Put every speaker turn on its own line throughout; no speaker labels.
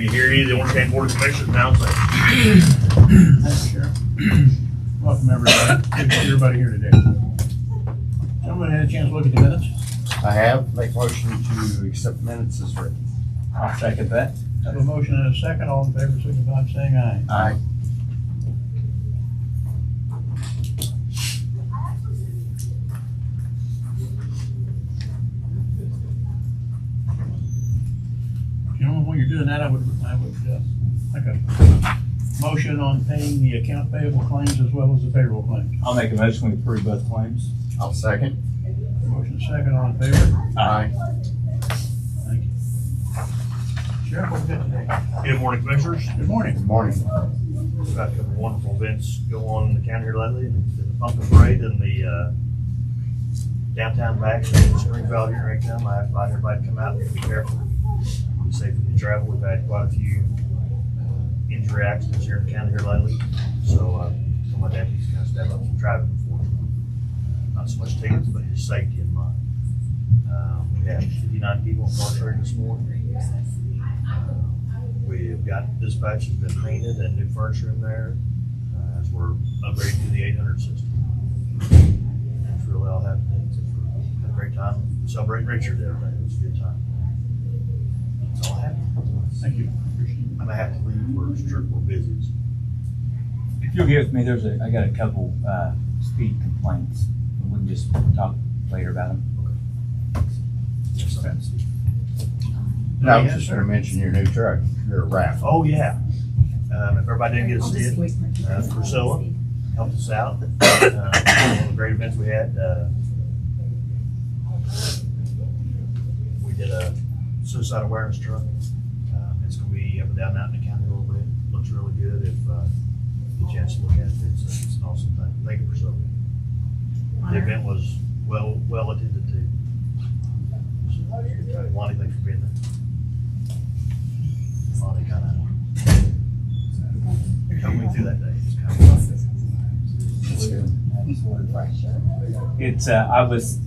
you hear any of the Orange County Board of Commissioners now say?
Thank you, Sheriff. Welcome, everybody. Good to see everybody here today. Gentlemen, had a chance to look at the minutes?
I have. Make a motion to accept minutes as written.
I'll second that.
Have a motion and a second. All in favor, signify by saying aye.
Aye.
Gentlemen, when you're doing that, I would like a motion on paying the account payable claims as well as the payroll claims.
I'll make a motion we approve both claims.
I'll second.
Motion second, all in favor?
Aye.
Thank you. Sheriff, what we got today?
Good morning, Commissioners.
Good morning.
Good morning.
We've got a couple of wonderful events go on in the county here lately. The pumpkin parade and the downtown back in Springfield here right now. I invite everybody to come out and be careful. Be safe when you travel. We've had quite a few injury accidents here in the county here lately. So some of my deputies kind of step up and driving before. Not so much tickets, but just safety in mind. We had 59 people incarcerated this morning. We've got dispatch has been painted and new furniture in there as we're upgrading to the 800 system. That's really all happening. Had a great time celebrating Richard the other day. It was a good time. That's all happening.
Thank you.
I'm gonna have to leave. We're busy.
If you'll give me, I got a couple speed complaints. We can just talk later about them.
No, I was just gonna mention your new truck, your raffle.
Oh, yeah. If everybody didn't get to see it, Priscilla helped us out. One of the great events we had. We did a suicide awareness truck. It's gonna be up and down out in the county a little bit. Looks really good if you get a chance to look at it. It's an awesome thing. Thank you, Priscilla. The event was well attended to. So, Lonnie, thanks for being there. Lonnie kind of helped me through that day. It's kind of rough.
That's good.
It's I was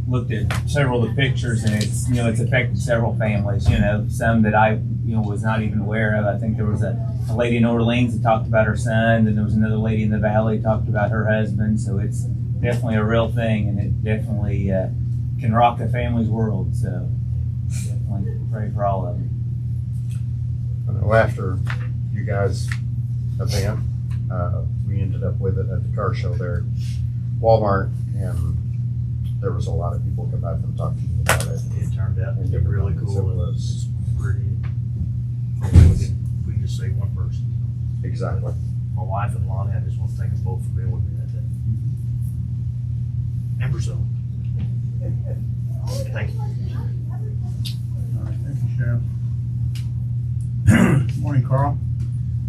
looked at several of the pictures, and it's it's affected several families. Some that I was not even aware of. I think there was a lady in Orleans that talked about her son, and there was another lady in the valley that talked about her husband. So it's definitely a real thing, and it definitely can rock a family's world. So definitely pray for all of them.
Well, after you guys' event, we ended up with it at the car show there at Walmart, and there was a lot of people come back and talk to me about it.
It turned out to be really cool.
It was.
It's pretty. We can just say one person.
Exactly.
My wife and Lonnie, I just want to thank them both for being with me that day. And Priscilla. Thank you.
All right, thank you, Sheriff. Morning, Carl.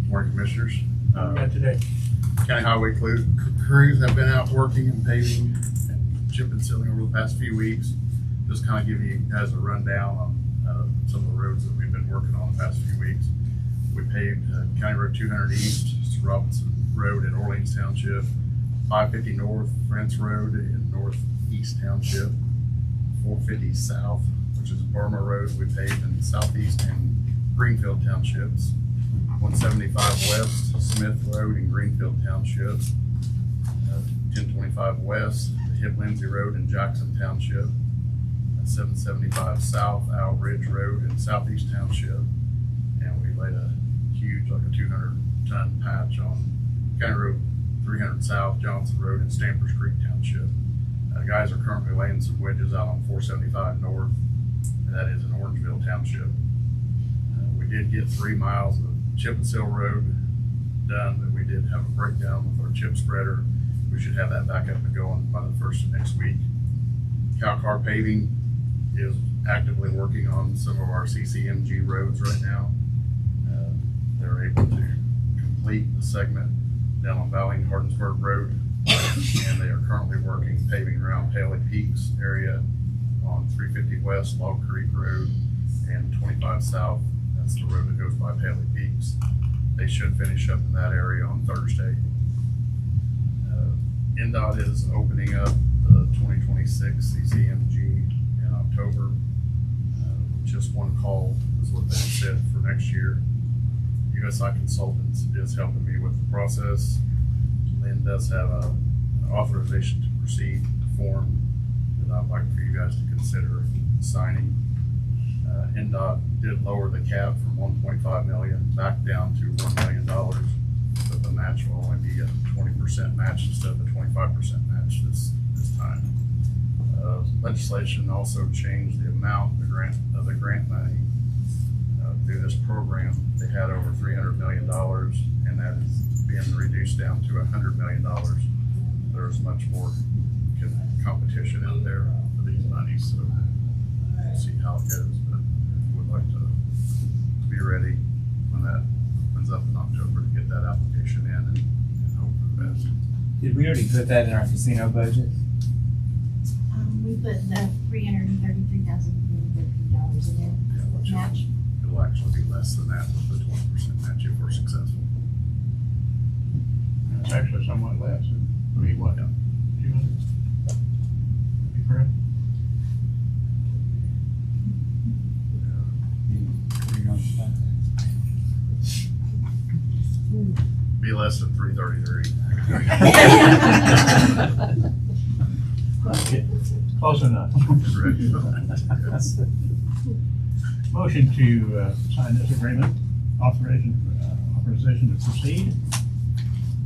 Morning, Commissioners.
What we got today?
County highway crews have been out working and paving and chip and sealing over the past few weeks. Just kind of give you guys a rundown on some of the roads that we've been working on the past few weeks. We paved County Road 200 East, it's Robinson Road in Orleans Township, 550 North, Brents Road in Northeast Township, 450 South, which is Burma Road, we paved in Southeast and Greenfield Townships, 175 West, Smith Road in Greenfield Township, 1025 West, the Hip Lindsay Road in Jackson Township, 775 South, Owl Ridge Road in Southeast Township, and we laid a huge, like a 200-ton patch on County Road 300 South, Johnson Road in Stampers Creek Township. Guys are currently laying some wedges out on 475 North, and that is in Orangeville Township. We did get 3 miles of chip and seal road done, but we did have a breakdown with our chip spreader. We should have that back up and going by the first of next week. Cal-Car Paving is actively working on some of our CCMG roads right now. They're able to complete the segment down on Valley and Hardensburg Road, and they are currently working paving around Paley Peaks area on 350 West, Log Creek Road, and 25 South. That's the road that goes by Paley Peaks. They should finish up in that area on Thursday. NDOT is opening up the 2026 CCMG in October, which just one call is what they said for next year. USI Consultants is helping me with the process. Lynn does have a authorization to proceed form that I'd like for you guys to consider signing. NDOT did lower the cap from 1.5 million back down to $1 million, but the match will only be a 20% match instead of a 25% match this time. Legislation also changed the amount of the grant money through this program. They had over $300 million, and that is being reduced down to $100 million. There's much more competition out there for these monies, so we'll see how it goes. But would like to be ready when that opens up in October to get that application in and hope for the best.
Did we already put that in our casino budget?
We put the $333,013 in there.
Yeah, which
Match.
it'll actually be less than that with the 20% match if we're successful.
It's actually somewhat less. I mean, what, 200? Be correct?
Be less than 333.
Close enough.
Correct.
Motion to sign this agreement, authorization to proceed.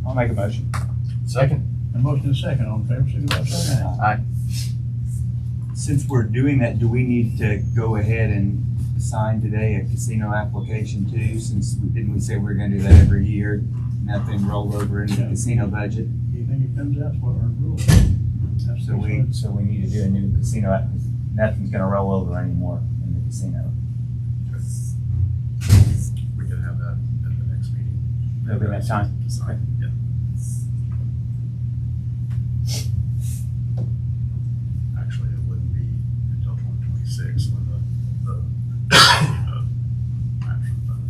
I'll make a motion.
Second.
A motion and a second, all in favor, signify by saying aye.
Aye.
Since we're doing that, do we need to go ahead and sign today a casino application too? Since didn't we say we were gonna do that every year? Nothing roll over into the casino budget?
Anything that comes out, what our rules.
So we need to do a new casino, nothing's gonna roll over anymore in the casino.
We can have that at the next meeting.
There'll be enough time.
To sign, yeah. Actually, it wouldn't be until 2026 when the match was done.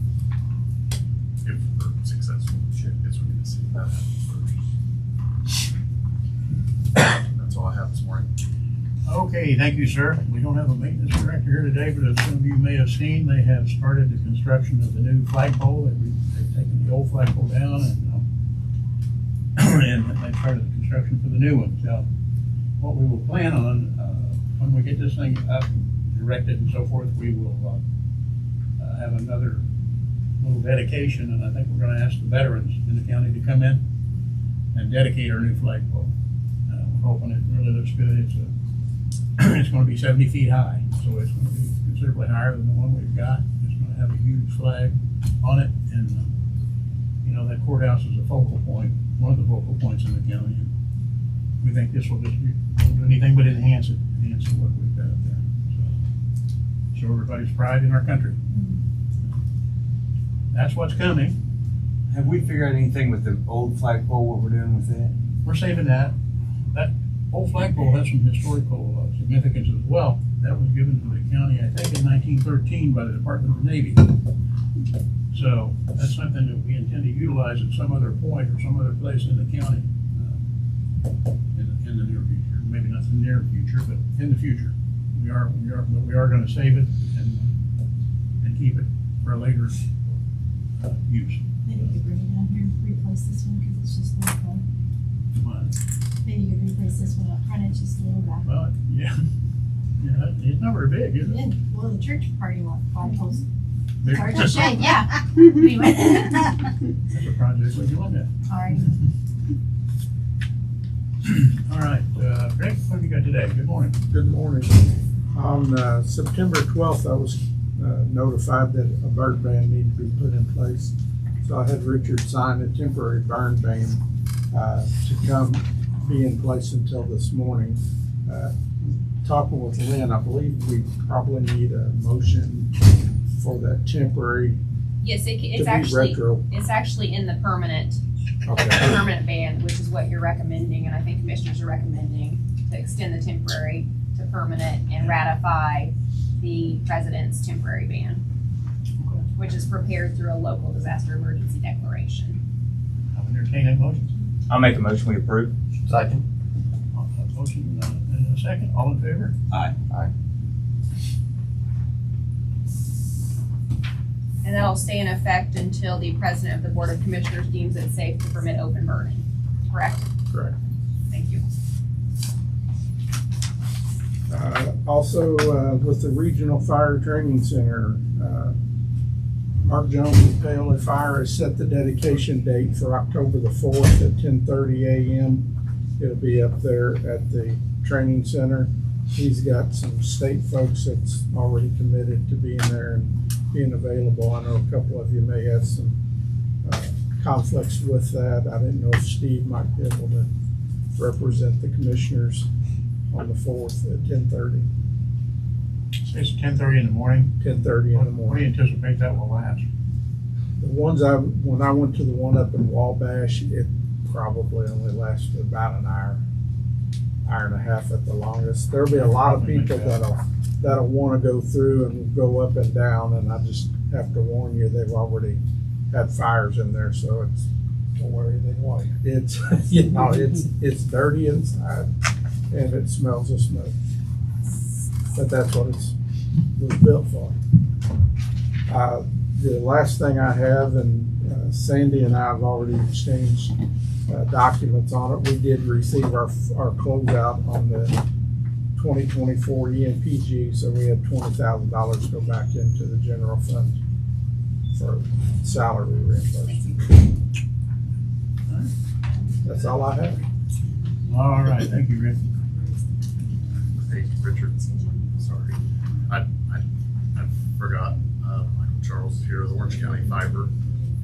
If we're successful, it's we need to see that happen first. That's all I have this morning.
Okay, thank you, sir. We don't have a maintenance director here today, but as some of you may have seen, they have started the construction of the new flagpole. They've taken the old flagpole down and they've started the construction for the new one. So what we will plan on, when we get this thing up, erected and so forth, we will have another little dedication, and I think we're gonna ask the veterans in the county to come in and dedicate our new flagpole. We're hoping it really looks good. It's going to be 70 feet high, so it's going to be considerably higher than the one we've got. It's going to have a huge flag on it, and you know, that courthouse is a focal point, one of the focal points in the county. And we think this will just won't do anything but enhance what we've got up there. So show everybody's pride in our country. That's what's coming.
Have we figured out anything with the old flagpole, what we're doing with it?
We're saving that. That old flagpole has some historical significance as well. That was given to the county, I think, in 1913 by the Department of the Navy. So that's something that we intend to utilize at some other point or some other place in the county in the near future. Maybe not the near future, but in the future. We are going to save it and keep it for a later use.
Maybe you could bring it down here and replace this one because it's just a little guy. Maybe you could replace this one up front, it's just a little guy.
Well, yeah. Yeah, it's not very big, is it?
Yeah, well, the church parking lot flagpoles.
Big.
Hard to shade, yeah. Anyway.
That's a project we can look at.
All right.
All right, Greg, what have you got today? Good morning.
Good morning. On September 12th, I was notified that a burn ban needed to be put in place. So I had Richard sign a temporary burn ban to come be in place until this morning. Talking with Lynn, I believe we probably need a motion for that temporary
Yes,
to
it's
be
actually,
retro.
it's actually in the permanent,
Okay.
permanent ban, which is what you're recommending, and I think commissioners are recommending to extend the temporary to permanent and ratify the president's temporary ban, which is prepared through a local disaster emergency declaration.
I'll entertain that motion.
I'll make a motion, we approve.
Second.
Motion and a second, all in favor?
Aye.
Aye.
And that'll stay in effect until the president of the Board of Commissioners deems it safe to permit open burning, correct?
Correct.
Thank you.
Also, with the Regional Fire Training Center, Mark Jones with Paoli Fire has set the dedication date for October the 4th at 10:30 a.m. It'll be up there at the training center. He's got some state folks that's already committed to being there and being available. I know a couple of you may have some conflicts with that. I didn't know if Steve might be able to represent the commissioners on the 4th at 10:30.
It's 10:30 in the morning.
10:30 in the
What do you
morning.
anticipate that will last?
The ones when I went to the one up in Wabash, it probably only lasted about an hour and a half at the longest. There'll be a lot of people that'll want to go through and go up and down, and I just have to warn you, they've already had fires in there, so it's,
Don't worry, they won't.
it's it's dirty inside and it smells of smoke. But that's what it was built for. The last thing I have, and Sandy and I have already exchanged documents on it. We did receive our closeout on the 2024 EMPG, so we had $20,000 go back into the general fund for salary reimbursement. That's all I have.
All right, thank you, Rick.
Hey, Richard, sorry. I forgot, Michael Charles is here, the Orange County Fiber,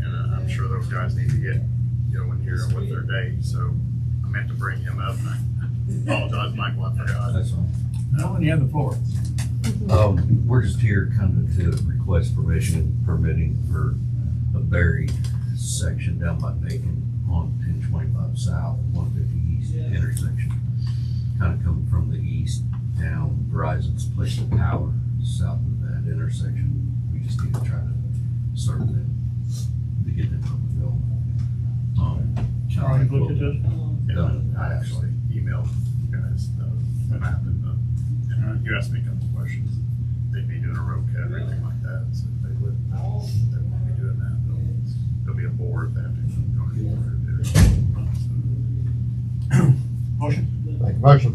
and I'm sure those guys need to get going here with their day, so I meant to bring him up, and I apologize, Michael, I forgot.
That's all.
Melvin, you have the floor.
We're just here kind of to request permission and permitting for a buried section down by Bacon on 1025 South, 150 East intersection. Kind of coming from the east down Verizon's place of power, south of that intersection. We just need to try to serve them, to get them on the bill.
Charlie, you looked at this?
And I actually emailed you guys the map and you asked me a couple questions. They'd be doing a road cut or anything like that, so they wouldn't be doing that. There'll be a board that have to go in.
Motion?
Make a motion.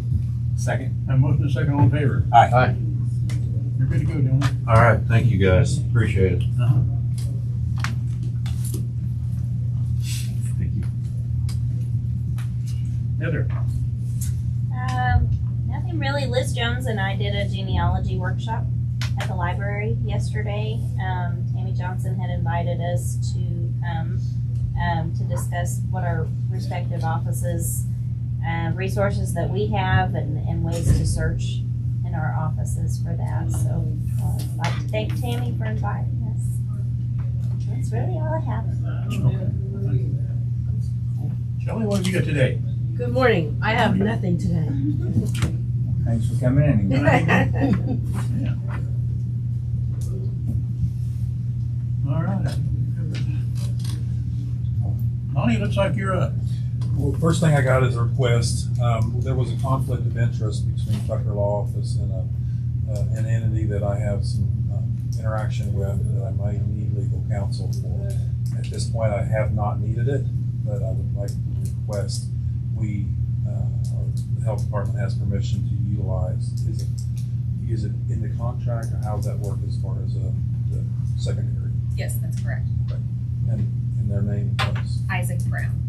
Second.
Have a motion and a second, all in favor?
Aye.
You're good to go, gentlemen.
All right, thank you guys, appreciate it.
Uh-huh.
Thank you.
Heather?
Nothing really. Liz Jones and I did a genealogy workshop at the library yesterday. Tammy Johnson had invited us to come to discuss what our respective offices, resources that we have and ways to search in our offices for that. So I'd like to thank Tammy for inviting us. That's really all I have.
Shelley, what have you got today?
Good morning. I have nothing today.
Thanks for coming in.
Yeah. All right. Lonnie, looks like you're up.
Well, first thing I got is a request. There was a conflict of interest between Tucker Law Office and an entity that I have some interaction with that I might need legal counsel for. At this point, I have not needed it, but I would like to request the health department has permission to utilize. Is it in the contract, or how does that work as far as the secondary?
Yes, that's correct.
And their name was?
Isaac Brown.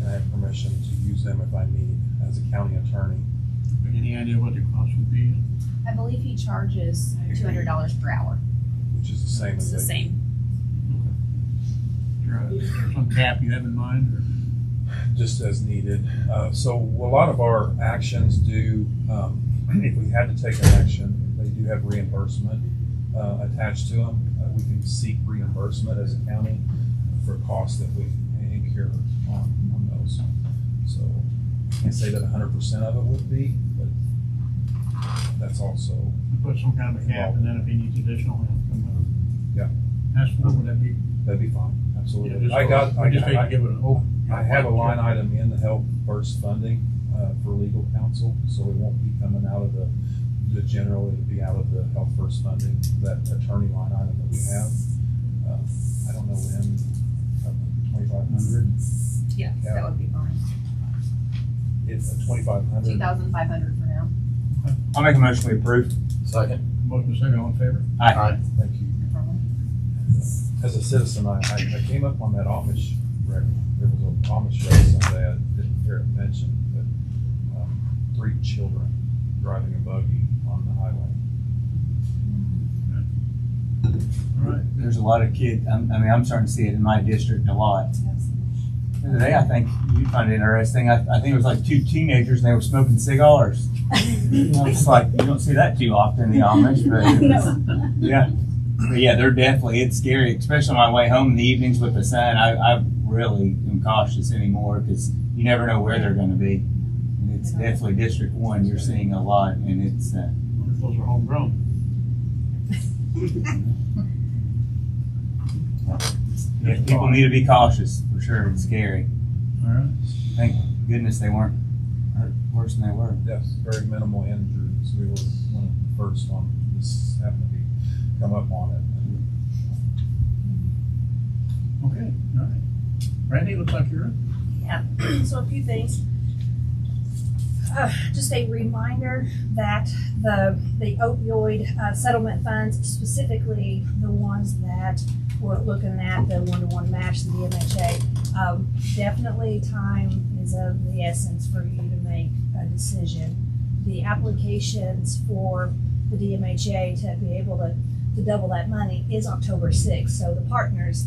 And I have permission to use them if I need as a county attorney.
Any idea what the cost would be?
I believe he charges $200 per hour.
Which is the same
It's
as
the
they-
same.
Is there some cap you have in mind? Or?
Just as needed. So a lot of our actions do, if we had to take an action, they do have reimbursement attached to them. We can seek reimbursement as a county for costs that we incur on those. So I can't say that 100% of it would be, but that's also.
Put some kind of a cap, and then if he needs additional help, come up.
Yeah.
Ask for, would that be?
That'd be fine,
Yeah,
absolutely.
just-
I
just hate to give it
I have a line item in the Health First funding for legal counsel, so it won't be coming out of the general, it'll be out of the Health First funding, that attorney line item that we have. I don't know when, 2,500.
Yeah, that would be fine.
It's 2,500.
2,500 for now.
I'll make a motion we approve.
Second.
Motion second, all in favor?
Aye.
Thank you. As a citizen, I came up on that Amish record. There was an Amish race Sunday I didn't hear it mentioned, but 3 children driving a buggy on the highway.
All right.
There's a lot of kids, I'm starting to see it in my district a lot. The other day, I think you find it interesting, I think it was like 2 teenagers and they were smoking cigars. It's like, you don't see that too often, the Amish, but yeah. But yeah, they're definitely, it's scary, especially on my way home in the evenings with the sun. I really am cautious anymore because you never know where they're gonna be. And it's definitely District 1, you're seeing a lot, and it's,
Wonder if those are homegrown.
yeah, people need to be cautious, for sure, it's scary.
All right.
Thank goodness they weren't hurt worse than they were.
Yes, very minimal injuries. We were one of the first on this happened to come up on it.
Okay, all right. Randy, looks like you're up.
Yeah, so a few things. Just a reminder that the opioid settlement funds, specifically the ones that we're looking at, the one-to-one match, the DMHA, definitely time is of the essence for you to make a decision. The applications for the DMHA to be able to double that money is October 6th, so the partners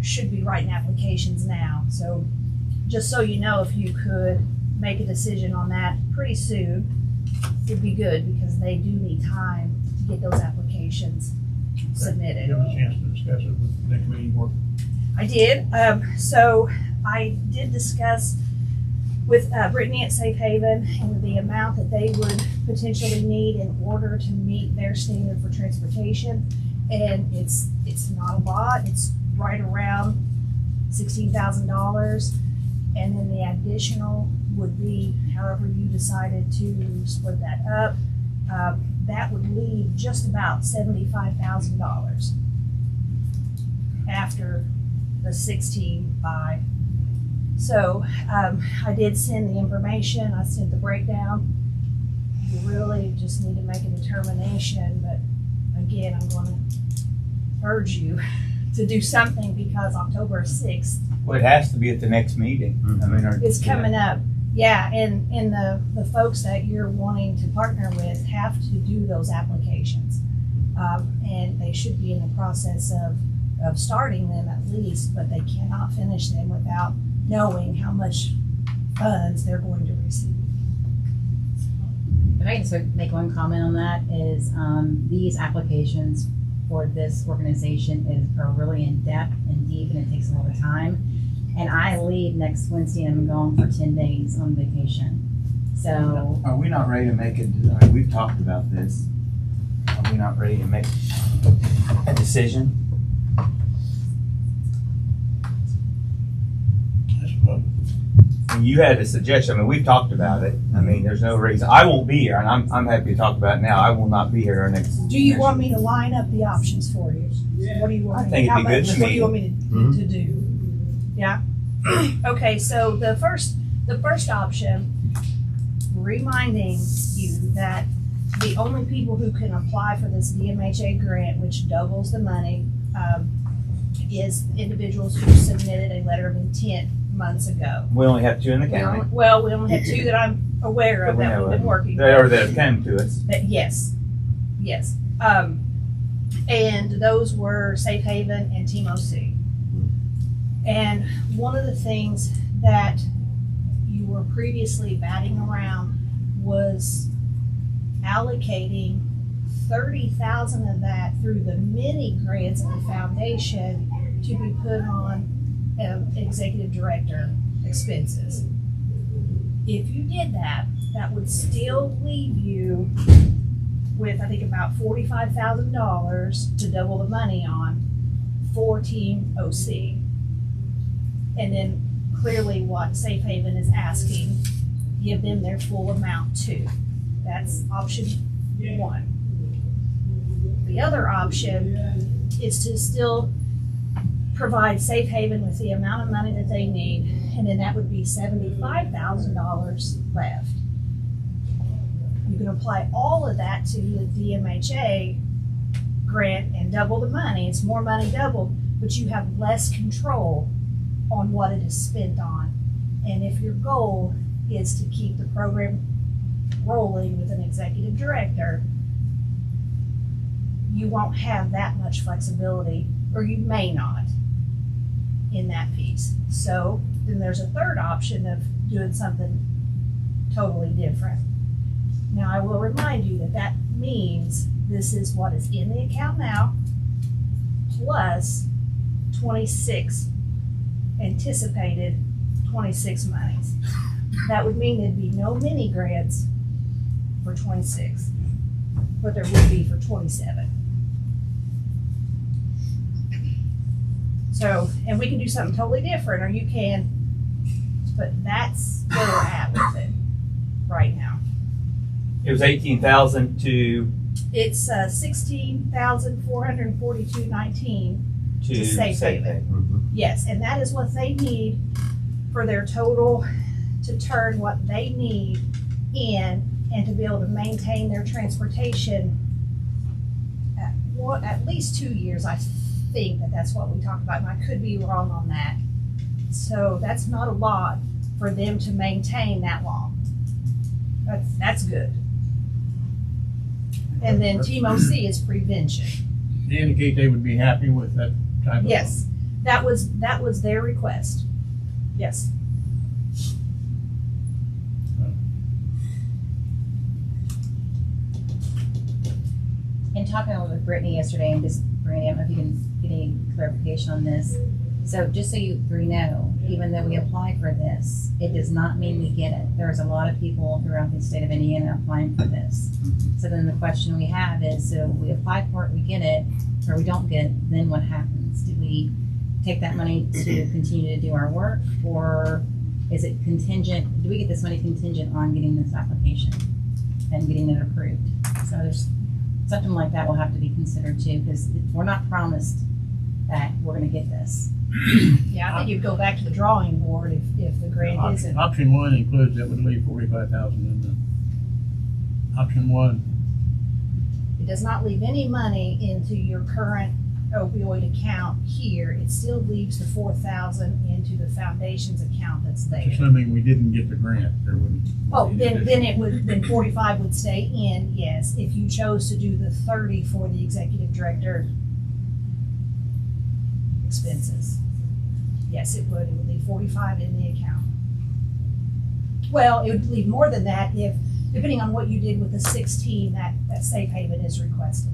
should be writing applications now. So just so you know, if you could make a decision on that pretty soon, it'd be good because they do need time to get those applications submitted.
You have a chance to discuss it with the committee work.
I did. So I did discuss with Brittany at Safe Haven and the amount that they would potentially need in order to meet their standard for transportation. And it's not a lot. It's right around $16,000. And then the additional would be however you decided to split that up. That would leave just about $75,000 after the 16.5. So I did send the information, I sent the breakdown. You really just need to make a determination, but again, I'm going to urge you to do something because October 6th
Well, it has to be at the next meeting. I mean,
is coming up. Yeah, and the folks that you're wanting to partner with have to do those applications. And they should be in the process of starting them at least, but they cannot finish them without knowing how much funds they're going to receive.
If I can just make one comment on that is these applications for this organization are really in depth and deep, and it takes a lot of time. And I leave next Wednesday and I'm gone for 10 days on vacation. So
are we not ready to make it? I mean, we've talked about this. Are we not ready to make a decision? I mean, you had a suggestion. I mean, we've talked about it. I mean, there's no reason. I won't be here, and I'm happy to talk about it now. I will not be here next.
Do you want me to line up the options for you? What do you want?
I think it'd be good to
What do you
me.
want me to do? Yeah. Okay. So the first option, reminding you that the only people who can apply for this DMHA grant, which doubles the money, is individuals who submitted a letter of intent months ago.
We only have 2 in the county.
We only have 2 that I'm aware of that we've been working with.
Or that have come to us.
Yes. And those were Safe Haven and Team OC. And one of the things that you were previously batting around was allocating 30,000 of that through the mini grants of the foundation to be put on executive director expenses. If you did that, that would still leave you with, I think, about $45,000 to double the money on for Team OC. And then clearly what Safe Haven is asking, give them their full amount too. That's option 1. The other option is to still provide Safe Haven with the amount of money that they need, and then that would be $75,000 left. You can apply all of that to the DMHA grant and double the money. It's more money doubled, but you have less control on what it is spent on. And if your goal is to keep the program rolling with an executive director, you won't have that much flexibility, or you may not, in that piece. So then there's a third option of doing something totally different. Now, I will remind you that that means this is what is in the account now, plus 26 anticipated 26 monies. That would mean there'd be no mini grants for 26, but there would be for 27. So, and we can do something totally different, or you can, but that's where we're at with it right now.
It was 18,000 to
It's $16,442.19
to
Safe Haven. Yes, and that is what they need for their total, to turn what they need in and to be able to maintain their transportation at least 2 years. I think that's what we talked about, and I could be wrong on that. So that's not a lot for them to maintain that long. That's good. And then Team OC is prevention.
They indicate they would be happy with that type of.
Yes, that was their request. Yes.
In talking with Brittany yesterday, and just, Brandy, I don't know if you can get any clarification on this. So just so you three know, even though we apply for this, it does not mean we get it. There's a lot of people throughout the state of Indiana applying for this. So then the question we have is, so we apply for it, we get it, or we don't get it, then what happens? Do we take that money to continue to do our work, or is it contingent? Do we get this money contingent on getting this application and getting it approved? So there's something like that will have to be considered too, because we're not promised that we're gonna get this.
Yeah, I think you'd go back to the drawing board if the grant isn't.
Option one includes, that would leave 45,000 in the option one.
It does not leave any money into your current opioid account here. It still leaves the 4,000 into the foundation's account that's there.
Assuming we didn't get the grant, there wouldn't.
Oh, then 45 would stay in, yes, if you chose to do the 30 for the executive director expenses. Yes, it would leave 45 in the account. Well, it would leave more than that if, depending on what you did with the 16 that Safe Haven is requesting.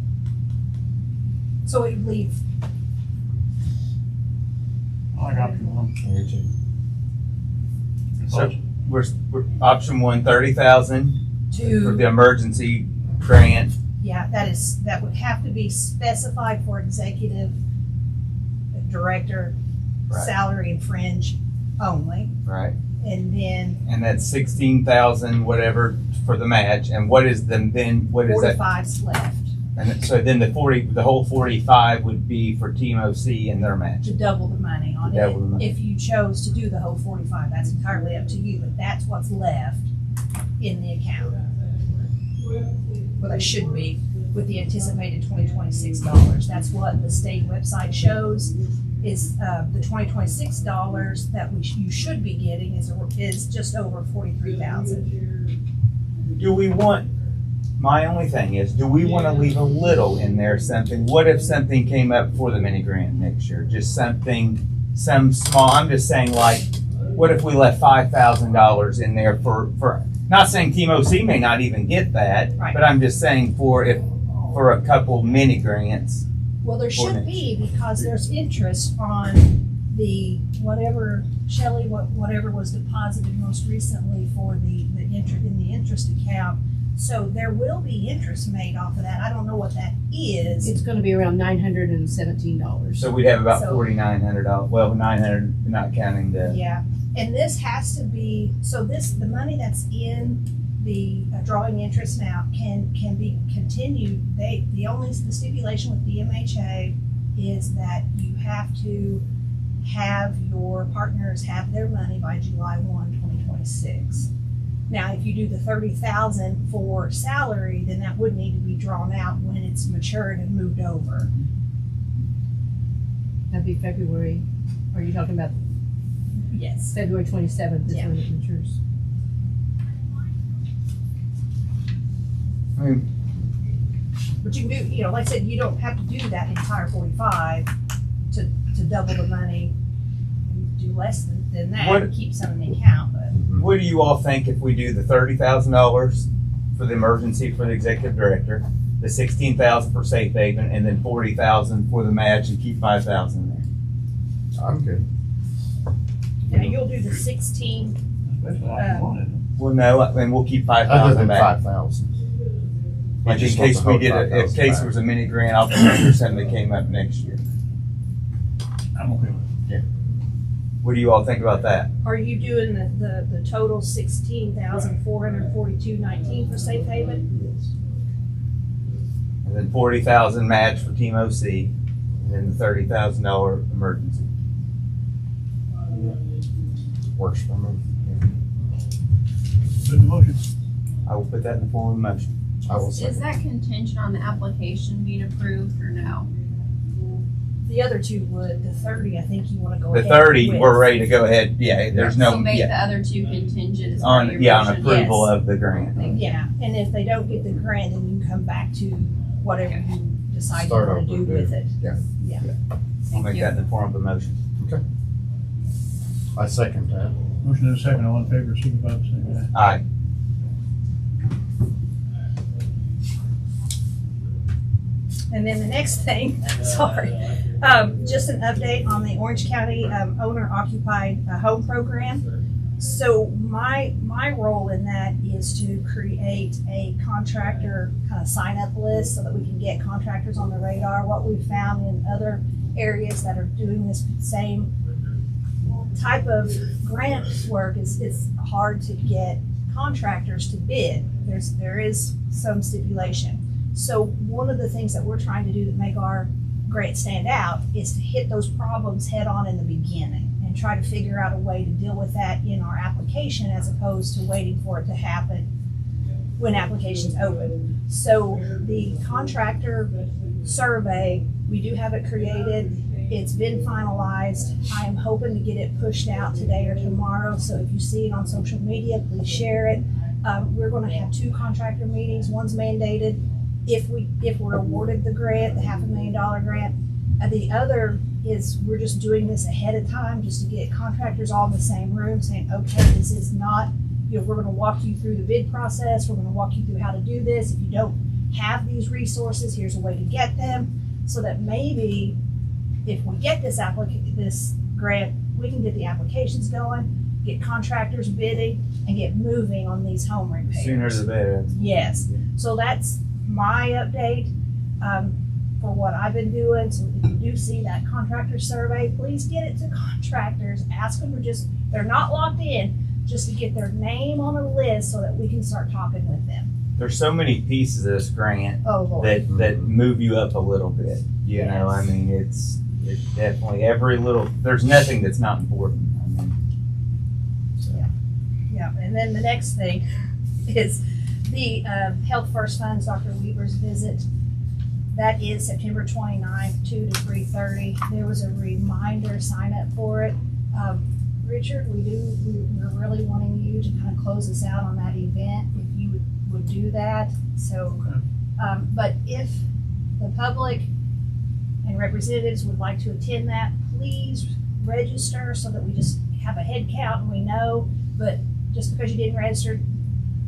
So it would leave.
I like option one.
So we're option one, 30,000
To-
for the emergency grant.
Yeah, that would have to be specified for executive director
Right.
salary and fringe only.
Right.
And then
And that's 16,000 whatever for the match. And what is then what is that?
45's left
And so then the whole 45 would be for Team OC and their match.
to double the money on
Double the
it.
money.
If you chose to do the whole 45, that's entirely up to you, but that's what's left in the account. Well, that should be with the anticipated $2026. That's what the state website shows, is the $2026 that you should be getting is just over 43,000.
Do we want, my only thing is, do we want to leave a little in there, something? What if something came up for the mini grant next year? Just something, some small, I'm just saying, like, what if we left $5,000 in there for, not saying Team OC may not even get that,
Right.
but I'm just saying for a couple mini grants.
Well, there should
next
be, because there's interest on the whatever, Shelley, whatever was deposited most recently for the interest account. So there will be interest made off of that. I don't know what that is.
It's gonna be around $917.
So we'd have about
So-
$4,900, well, 900, not counting the,
Yeah, and this has to be, so the money that's in the drawing interest now can be continued. The stipulation with DMHA is that you have to have your partners have their money by July 1, 2026. Now, if you do the 30,000 for salary, then that would need to be drawn out when it's matured and moved over.
That'd be February, are you talking about
Yes.
February 27th is
Yeah.
when it matures?
I mean,
But you can do, you know, like I said, you don't have to do that entire 45 to double the money. You do less than that,
What-
and keep some in the account, but.
what do you all think if we do the $30,000 for the emergency for the executive director, the 16,000 for safe haven, and then 40,000 for the match, and keep 5,000 there?
I'm good.
Yeah, you'll do the 16,
That's what I wanted.
Well, no, and we'll keep
Other
5,000
than
back.
5,000.
Like in
just want
case
the
we
whole
did it, in
5,000
case
back.
there was a mini grant opportunity or something that came up next year.
I'm okay with it.
What do you all think about that?
are you doing the total 16,442.19 for safe haven?
And then 40,000 match for Team OC, and then the $30,000 emergency.
Works for me.
Put in the motion.
I will put that in the form of a motion.
I will
Is
say.
that contingent on the application being approved or no?
The other two would, the 30, I think you wanna go
The
ahead
30,
with.
we're ready to go ahead. Yeah, there's
So
no,
make the
yeah,
other two contingent as part of
on,
your
yeah, on
motion?
approval
Yes.
of the grant.
Yeah, and if they don't get the grant, then you can come back to whatever you decide you
Start
wanna
over,
do
do.
with it.
Yeah.
Yeah.
I'll
Thank
make
you.
that in the form of a motion.
I second that.
Motion and a second, all in favor, signify by saying aye.
Aye.
And then the next thing, sorry, just an update on the Orange County owner occupied home program. So my role in that is to create a contractor kind of sign up list so that we can get contractors on the radar. What we've found in other areas that are doing this same type of grant work is it's hard to get contractors to bid. There is some stipulation. So one of the things that we're trying to do to make our grant stand out is to hit those problems head on in the beginning and try to figure out a way to deal with that in our application as opposed to waiting for it to happen when applications open. So the contractor survey, we do have it created. It's been finalized. I am hoping to get it pushed out today or tomorrow. So if you see it on social media, please share it. We're going to have 2 contractor meetings. One's mandated if we're awarded the grant, the $500,000 grant. The other is we're just doing this ahead of time just to get contractors all in the same room saying, okay, this is not, we're going to walk you through the bid process. We're going to walk you through how to do this. If you don't have these resources, here's a way to get them so that maybe if we get this grant, we can get the applications going, get contractors bidding, and get moving on these home repairs.
Sooner the better.
Yes, so that's my update for what I've been doing. So if you do see that contractor survey, please get it to contractors. Ask them they're not locked in, just to get their name on a list so that we can start talking with them.
There's so many pieces of this grant
Oh, Lord.
that move you up a little bit. You know, I
Yes.
mean, it's definitely every little, there's nothing that's not important. I mean, so.
Yeah, and then the next thing is the Health First Funds, Dr. Weaver's visit. That is September 29th, 2 to 3:30. There was a reminder sign up for it. Richard, we're really wanting you to kind of close us out on that event, if you would do that. So, but if the public and representatives would like to attend that, please register so that we just have a head count and we know. But just because you didn't register,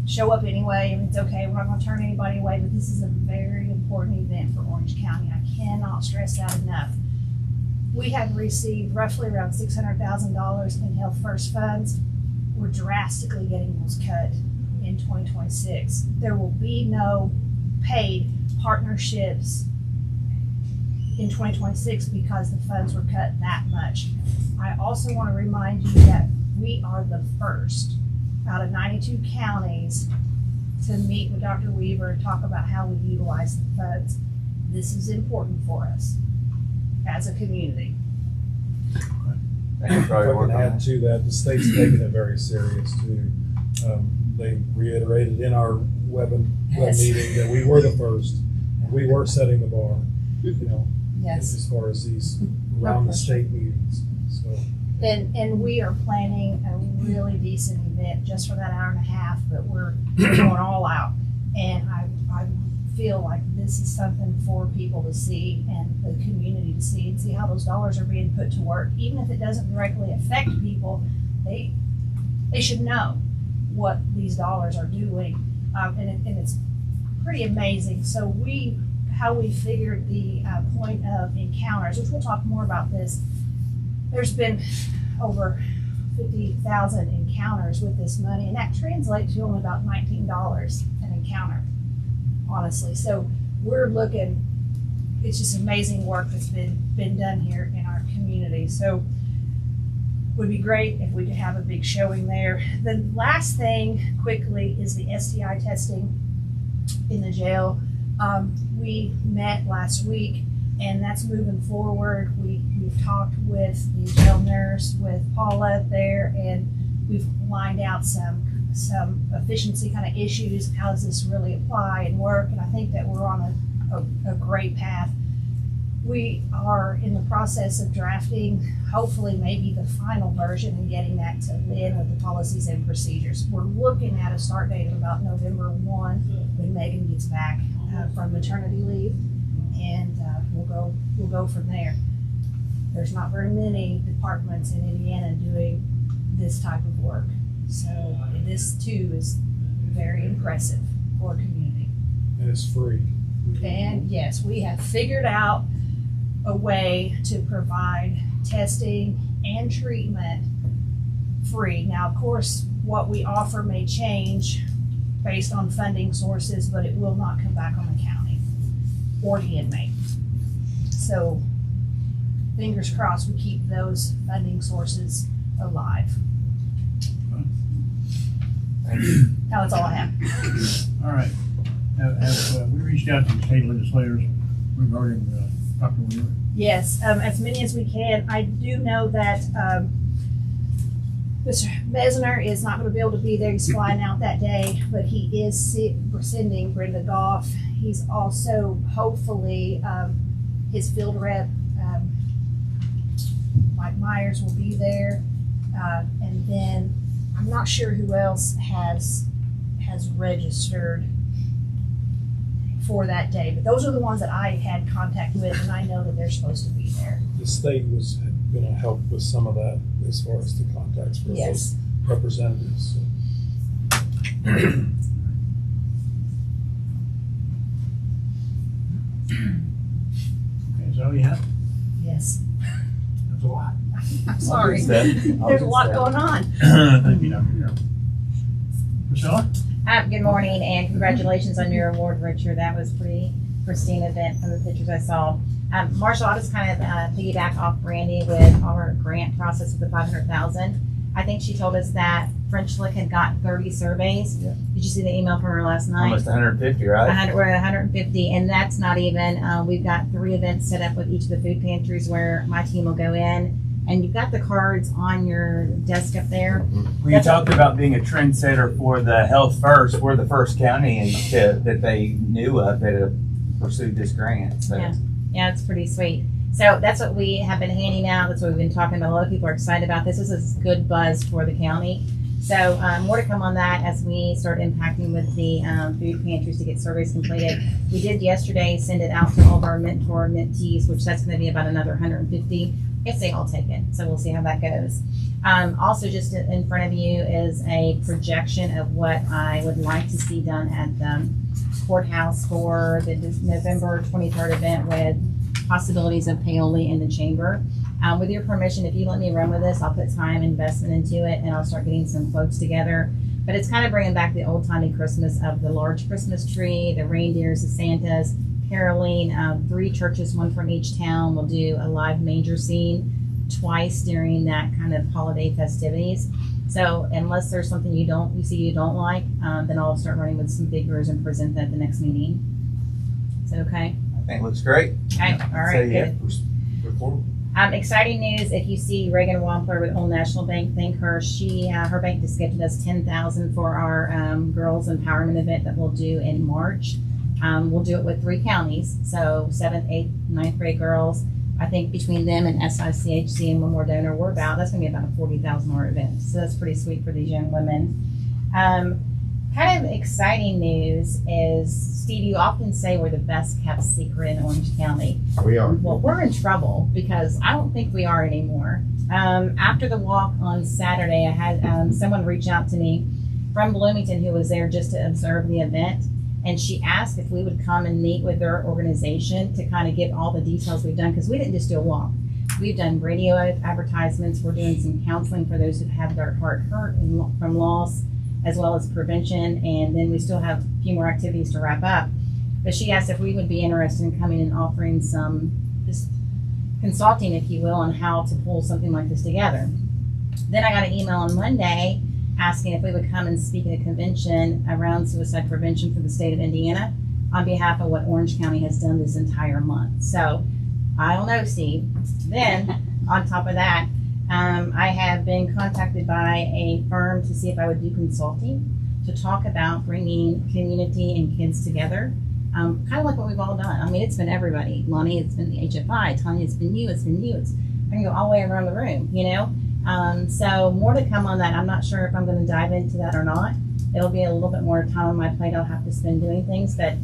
show up anyway. I mean, it's okay. We're not going to turn anybody away, but this is a very important event for Orange County. I cannot stress that enough. We have received roughly around $600,000 in Health First funds. We're drastically getting those cut in 2026. There will be no paid partnerships in 2026 because the funds were cut that much. I also want to remind you that we are the first out of 92 counties to meet with Dr. Weaver and talk about how we utilize the funds. This is important for us. as a community.
If I can add to that, the state's taking it very serious too. They reiterated in our web meeting that we were the first, and we were setting the bar, as far as these around the state meetings, so.
And we are planning a really decent event just for that hour and a half, but we're going all out. And I feel like this is something for people to see and the community to see and see how those dollars are being put to work. Even if it doesn't directly affect people, they should know what these dollars are doing. And it's pretty amazing. So how we figured the point of encounters, which we'll talk more about this. There's been over 50,000 encounters with this money, and that translates to only about $19 an encounter, honestly. So we're looking, it's just amazing work that's been done here in our community. So it would be great if we could have a big showing there. The last thing quickly is the STI testing in the jail. We met last week, and that's moving forward. We've talked with the jail nurse, with Paula there, and we've lined out some efficiency kind of issues. How does this really apply and work? And I think that we're on a great path. We are in the process of drafting, hopefully maybe the final version, and getting that to Lynn with the policies and procedures. We're looking at a start date of about November 1 when Megan gets back from maternity leave, and we'll go from there. There's not very many departments in Indiana doing this type of work, so this too is very impressive for a community.
And it's free.
And yes, we have figured out a way to provide testing and treatment free. Now, of course, what we offer may change based on funding sources, but it will not come back on the county or the inmate. So fingers crossed we keep those funding sources alive. Now that's all I have.
All right. Have we reached out to the state legislators regarding Dr. Wheeler?
Yes, as many as we can. I do know that Mr. Mesner is not going to be able to be there. He's flying out that day, but he is sending Brenda Goff. He's also hopefully his field rep, Mike Myers, will be there, and then I'm not sure who else has registered for that day, but those are the ones that I had contact with, and I know that they're supposed to be there.
The state was going to help with some of that as far as the contacts for
Yes.
those representatives. So.
Okay, is that all you have?
Yes.
That's a lot.
I'm sorry. There's a lot going on.
Thank you, Dr. Carroll. Priscilla?
Good morning, and congratulations on your award, Richard. That was a pretty pristine event from the pictures I saw. Marshall, I'll just kind of piggyback off Brandy with our grant process with the $500,000. I think she told us that French Lick had got 30 surveys.
Yeah.
Did you see the email from her last night?
Almost 150, right?
We're at 150, and that's not even, we've got 3 events set up with each of the food pantries where my team will go in, and you've got the cards on your desk up there.
Well, you talked about being a trendsetter for the Health First. We're the first county that they knew of that pursued this grant. So.
Yeah, it's pretty sweet. So that's what we have been handing out. That's what we've been talking about. A lot of people are excited about this. This is good buzz for the county. So more to come on that as we start impacting with the food pantries to get surveys completed. We did yesterday send it out to all of our mentor mentees, which that's going to be about another 150 if they all take it. So we'll see how that goes. Also, just in front of you is a projection of what I would like to see done at the courthouse for the November 23rd event with possibilities of paoli in the chamber. With your permission, if you let me run with this, I'll put time investment into it, and I'll start getting some quotes together. But it's kind of bringing back the old-timey Christmas of the large Christmas tree, the reindeers, the Santas, caroling. 3 churches, 1 from each town, will do a live manger scene twice during that kind of holiday festivities. So unless there's something you don't like, then I'll start running with some figures and present that at the next meeting. Is that okay?
I think it looks great.
Okay, all right,
So, yeah,
good.
Look forward.
Exciting news, if you see Reagan Wampler with Old National Bank, thank her. Her bank just gifted us $10,000 for our Girls Empowerment event that we'll do in March. We'll do it with 3 counties, so 7th, 8th, 9th grade girls. I think between them and SICHC and one more donor, that's gonna be about a $40,000 event. So that's pretty sweet for these young women. Kind of exciting news is, Steve, you often say we're the best kept secret in Orange County.
We are.
Well, we're in trouble because I don't think we are anymore. After the walk on Saturday, I had someone reach out to me from Bloomington who was there just to observe the event. And she asked if we would come and meet with their organization to kind of give all the details we've done, because we didn't just do a walk. We've done radio advertisements. We're doing some counseling for those who've had their heart hurt from loss, as well as prevention, and then we still have a few more activities to wrap up. But she asked if we would be interested in coming and offering some just consulting, if you will, on how to pull something like this together. Then I got an email on Monday asking if we would come and speak at a convention around suicide prevention for the state of Indiana on behalf of what Orange County has done this entire month. So I don't know, Steve. Then on top of that, I have been contacted by a firm to see if I would do consulting to talk about bringing community and kids together, kind of like what we've all done. I mean, it's been everybody. Lonnie, it's been the HFI. Tanya, it's been you. I can go all the way around the room, you know? So more to come on that. I'm not sure if I'm going to dive into that or not. It'll be a little bit more time on my plate. I'll have to spend doing things, but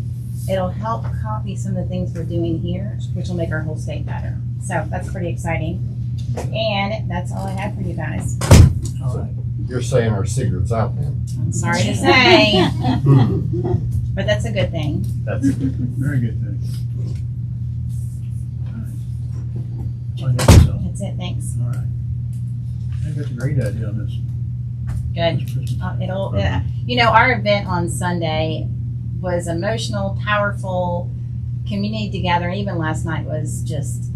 it'll help copy some of the things we're doing here, which will make our whole state better. So that's pretty exciting. And that's all I have for you guys.
All right.
You're saying our secret's out, man.
I'm sorry to say, but that's a good thing.
That's a good thing.
Very good thing. All right. That's all I got, so.
That's it. Thanks.
All right. I think that's a great idea on this.
Good.
This Christmas.
You know, our event on Sunday was emotional, powerful, community together. And even last night was just,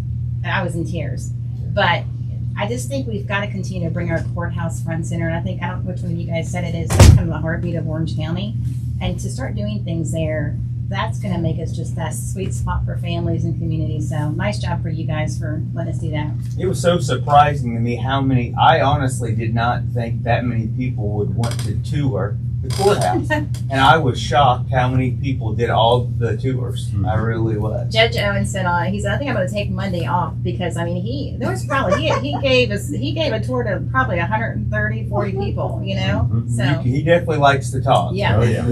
I was in tears. But I just think we've got to continue to bring our courthouse front and center. And I don't know which one of you guys said it is, that's kind of the heartbeat of Orange County. And to start doing things there, that's going to make us just that sweet spot for families and communities. So nice job for you guys for letting us do that.
It was so surprising to me I honestly did not think that many people would want to tour the courthouse. And I was shocked how many people did all the tours. I really was.
Judge Owen said he said, I think I'm going to take Monday off because, I mean, he gave a tour to probably 130, 40 people, you know? So
He definitely likes to talk.
Yeah.
Oh, yeah.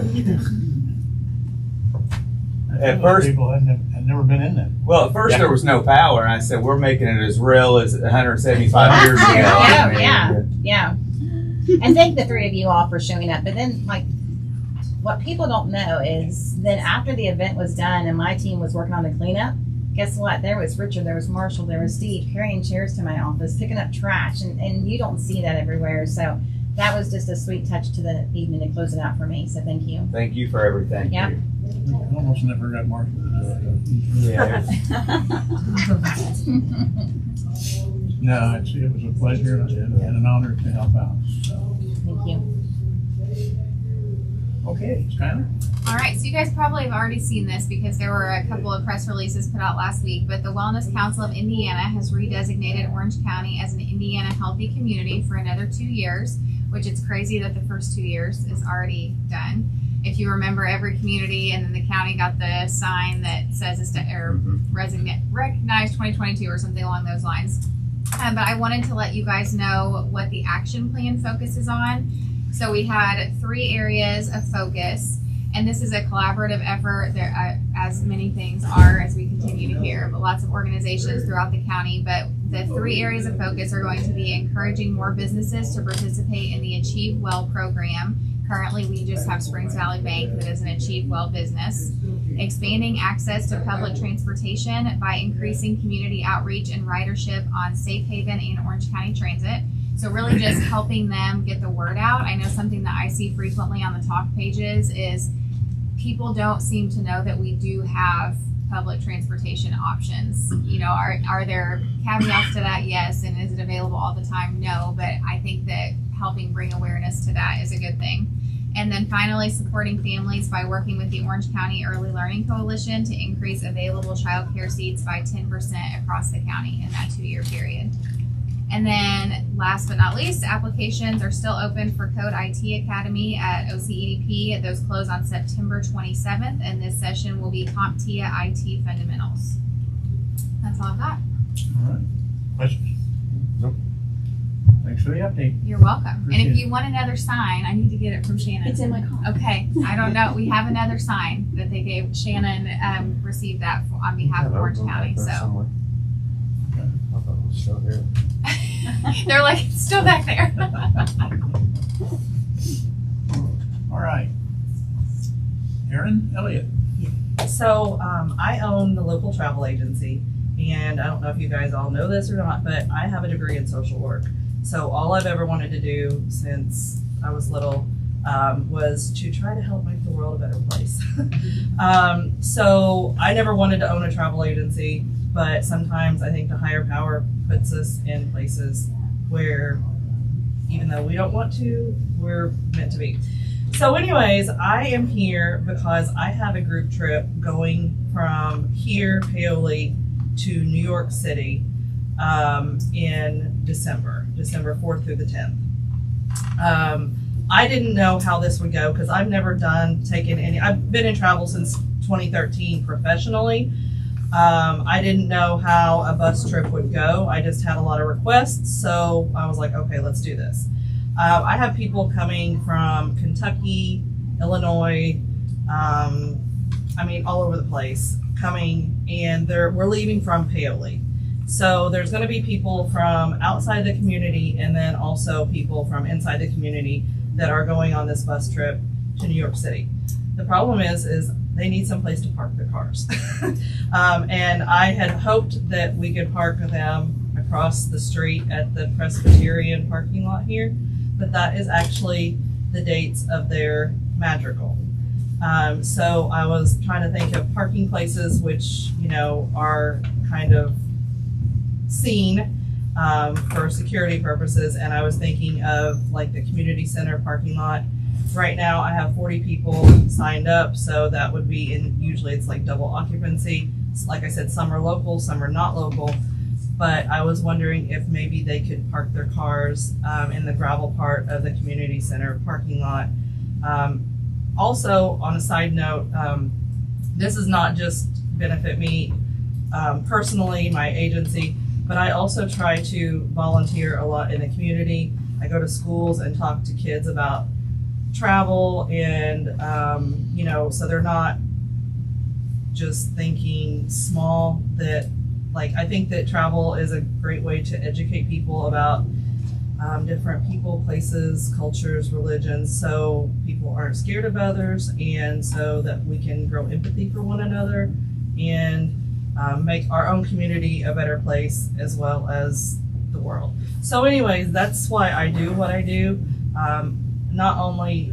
At first,
people had never been in there.
well, at first there was no power, and I said, we're making it as real as 175 years ago.
Yeah. And thank the 3 of you all for showing up. But then, like, what people don't know is then after the event was done and my team was working on the cleanup, guess what? There was Richard, there was Marshall, there was Steve carrying chairs to my office, picking up trash, and you don't see that everywhere. So that was just a sweet touch to the evening to close it out for me. So thank you.
Thank you for everything.
Yeah.
We almost never got Marshall to do it.
Yeah.
No, it was a pleasure and an honor to help out. So,
Thank you.
okay, Skylar?
All right, so you guys probably have already seen this because there were a couple of press releases put out last week, but the Wellness Council of Indiana has redesignated Orange County as an Indiana Healthy Community for another 2 years, which it's crazy that the first 2 years is already done. If you remember, every community and then the county got the sign that says it's recognized 2022 or something along those lines. But I wanted to let you guys know what the action plan focuses on. So we had 3 areas of focus, and this is a collaborative effort. There, as many things are, as we continue to hear, but lots of organizations throughout the county. But the 3 areas of focus are going to be encouraging more businesses to participate in the Achieve Well program. Currently, we just have Springs Valley Bank that is an Achieve Well business. Expanding access to public transportation by increasing community outreach and ridership on Safe Haven and Orange County Transit. So really just helping them get the word out. I know something that I see frequently on the talk pages is people don't seem to know that we do have public transportation options. You know, are there caveats to that? Yes. And is it available all the time? No. But I think that helping bring awareness to that is a good thing. And then finally, supporting families by working with the Orange County Early Learning Coalition to increase available child care seats by 10% across the county in that 2-year period. And then last but not least, applications are still open for Code IT Academy at OCEDP. Those close on September 27th, and this session will be CompTIA IT Fundamentals. That's all I've got.
All right. Questions?
Nope.
Thanks for the update.
You're welcome. And
Appreciate
if
it.
you want another sign, I need to get it from Shannon.
It's in my car.
Okay, I don't know. We have another sign that they gave. Shannon received that on behalf of Orange County. So
I thought it was still here.
they're like, it's still back there.
All right. Aaron Elliott.
So I own the local travel agency, and I don't know if you guys all know this or not, but I have a degree in social work. So all I've ever wanted to do since I was little was to try to help make the world a better place. So I never wanted to own a travel agency, but sometimes I think the higher power puts us in places where, even though we don't want to, we're meant to be. So anyways, I am here because I have a group trip going from here, Paoli, to New York City in December 4th through the 10th. I didn't know how this would go because I've never taken any, I've been in travel since 2013 professionally. I didn't know how a bus trip would go. I just had a lot of requests, so I was like, okay, let's do this. I have people coming from Kentucky, Illinois, all over the place coming, and we're leaving from Paoli. So there's going to be people from outside the community and then also people from inside the community that are going on this bus trip to New York City. The problem is they need some place to park their cars. And I had hoped that we could park them across the street at the Presbyterian parking lot here, but that is actually the dates of their madrigal. So I was trying to think of parking places which, are kind of seen for security purposes, and I was thinking of like the community center parking lot. Right now I have 40 people signed up, so that would be usually it's like double occupancy. Like I said, some are local, some are not local, but I was wondering if maybe they could park their cars in the gravel part of the community center parking lot. Also, on a side note, this is not just benefit me personally, my agency, but I also try to volunteer a lot in the community. I go to schools and talk to kids about travel, and so they're not just thinking small. I think that travel is a great way to educate people about different people, places, cultures, religions, so people aren't scared of others, and so that we can grow empathy for one another and make our own community a better place as well as the world. So anyways, that's why I do what I do. Not only,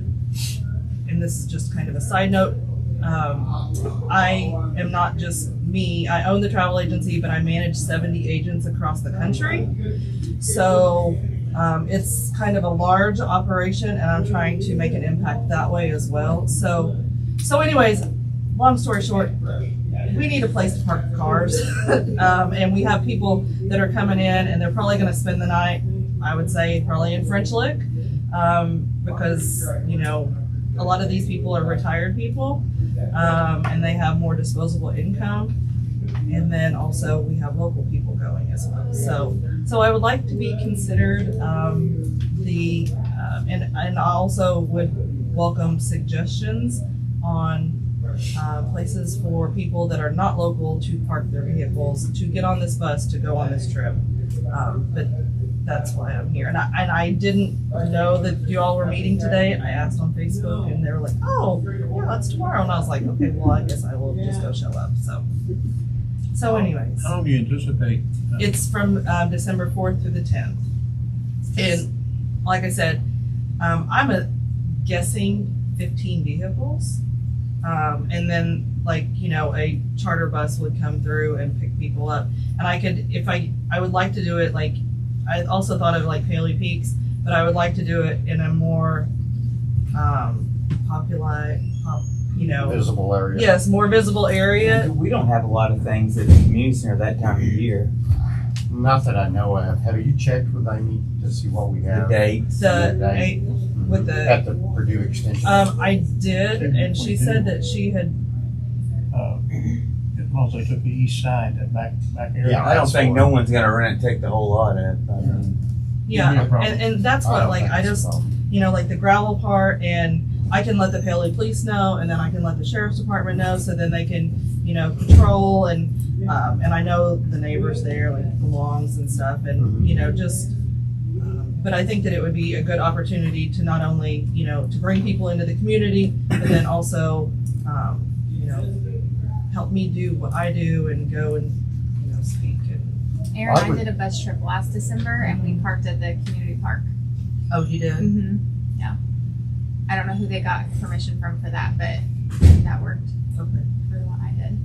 and this is just kind of a side note, I am not just me. I own the travel agency, but I manage 70 agents across the country. So it's kind of a large operation, and I'm trying to make an impact that way as well. So anyways, long story short, we need a place to park the cars. And we have people that are coming in, and they're probably going to spend the night, I would say, probably in French Lick. Because, a lot of these people are retired people, and they have more disposable income. And then also we have local people going as well. So I would like to be considered, and I also would welcome suggestions on places for people that are not local to park their vehicles, to get on this bus, to go on this trip. But that's why I'm here. And I didn't know that you all were meeting today. I asked on Facebook, and they were like, oh, yeah, that's tomorrow. And I was like, okay, well, I guess I will just go show up. So anyways.
How long do you anticipate?
It's from December 4th through the 10th. And like I said, I'm guessing 15 vehicles. And then a charter bus would come through and pick people up. And I would like to do it I also thought of Paley Peaks, but I would like to do it in a more
Visible area.
yes, more visible area.
We don't have a lot of things at the community center that time of year.
Not that I know of. Have you checked with Amy to see what we
The
have?
dates.
With the,
At the Purdue Extension?
I did, and she said that she had,
As long as they took the east side, that back area.
Yeah.
I don't think no one's gonna rent and take the whole lot of it. I mean,
yeah,
Yeah, problem.
and that's
I
what,
don't
like,
think
I
it's a
just,
problem.
like the gravel part, and I can let the Paoli Police know, and then I can let the Sheriff's Department know, so then they can, patrol, and I know the neighbors there, like the Longs and stuff, and, just, but I think that it would be a good opportunity to not only, to bring people into the community, but then also, help me do what I do and go and, speak and.
Aaron and I did a bus trip last December and we parked at the community park.
Oh, you did?
Mm-hmm. Yeah. I don't know who they got permission from for that, but that worked
Okay.
for the one I did.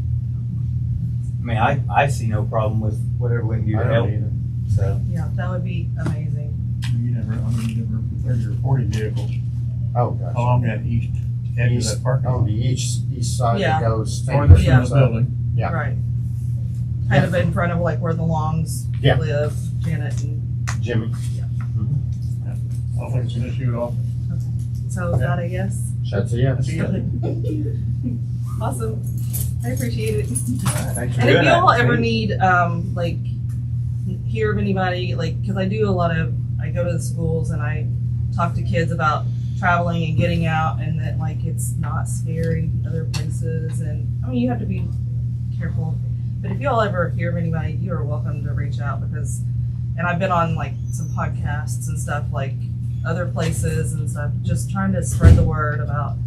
I mean, I see no problem with whatever we can do to
I don't
help.
either.
So,
Yeah, that would be amazing.
You never 30 or 40 vehicles
Oh, gosh.
along that east edge of
East,
that parking
on
lot.
the east side
Yeah.
that goes.
Farthest from
Yeah.
the building.
Yeah.
Right. Kind of in front of like where the Longs
Yeah.
live, Janet and,
Jimmy.
I don't think it's an issue at all.
so is that a yes?
That's a yes.
Thank you. Awesome. I appreciate it.
thanks for
And
doing
if
that.
y'all ever need, hear of anybody, cause I do I go to the schools and I talk to kids about traveling and getting out and that it's not scary other places, and I mean, you have to be careful. But if y'all ever hear of anybody, you are welcome to reach out and I've been on some podcasts and stuff, other places and stuff, just trying to spread the word about,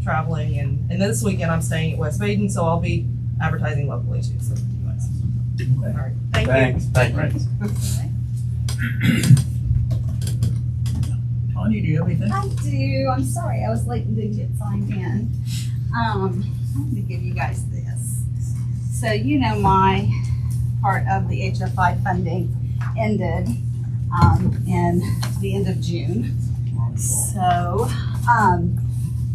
traveling, and this weekend I'm staying at West Baden, so I'll be advertising locally too, so anyways. All right, thank you.
Thanks.
Tanya, do you have anything?
I do. I'm sorry. I was late and didn't get signed in. Let me give you guys this. So my part of the HFI funding ended in the end of June. So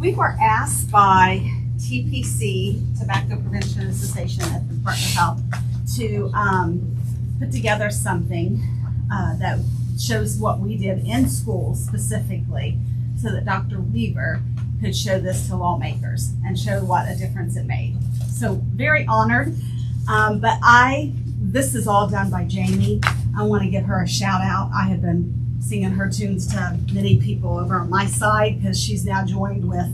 we were asked by TPC, Tobacco Prevention and Cessation at the Department of Health, to put together something that shows what we did in schools specifically, so that Dr. Weaver could show this to lawmakers and show what a difference it made. So very honored. But this is all done by Jamie. I want to give her a shout out. I have been singing her tunes to many people over on my side because she's now joined with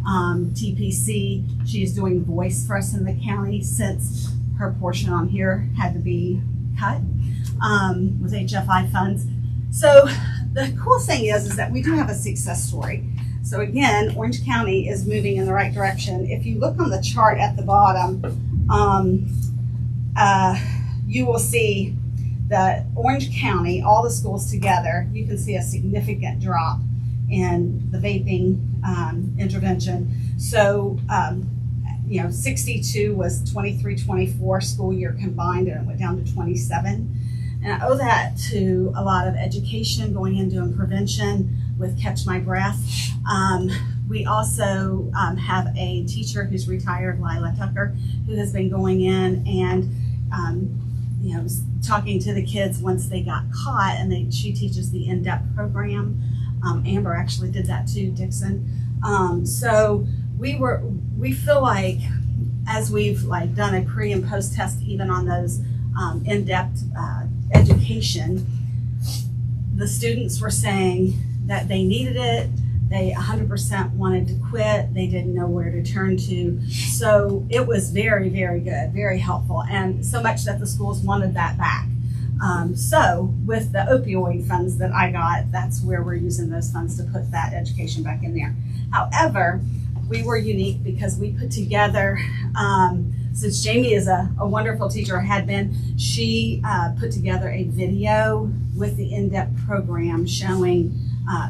TPC. She is doing voice for us in the county since her portion on here had to be cut with HFI funds. So the cool thing is that we do have a success story. So again, Orange County is moving in the right direction. If you look on the chart at the bottom, you will see that Orange County, all the schools together, you can see a significant drop in the vaping intervention. So, 62 was 23-24 school year combined, and it went down to 27. And I owe that to a lot of education going in doing prevention with Catch My Breath. We also have a teacher who's retired, Lila Tucker, who has been going in and talking to the kids once they got caught, and she teaches the in-depth program. Amber actually did that too, Dixon. So we feel like as we've done a pre and post test even on those in-depth education, the students were saying that they needed it. They 100% wanted to quit. They didn't know where to turn to. So it was very, very good, very helpful, and so much that the schools wanted that back. So with the opioid funds that I got, that's where we're using those funds to put that education back in there. However, we were unique because we put together, since Jamie is a wonderful teacher, had been, she put together a video with the in-depth program showing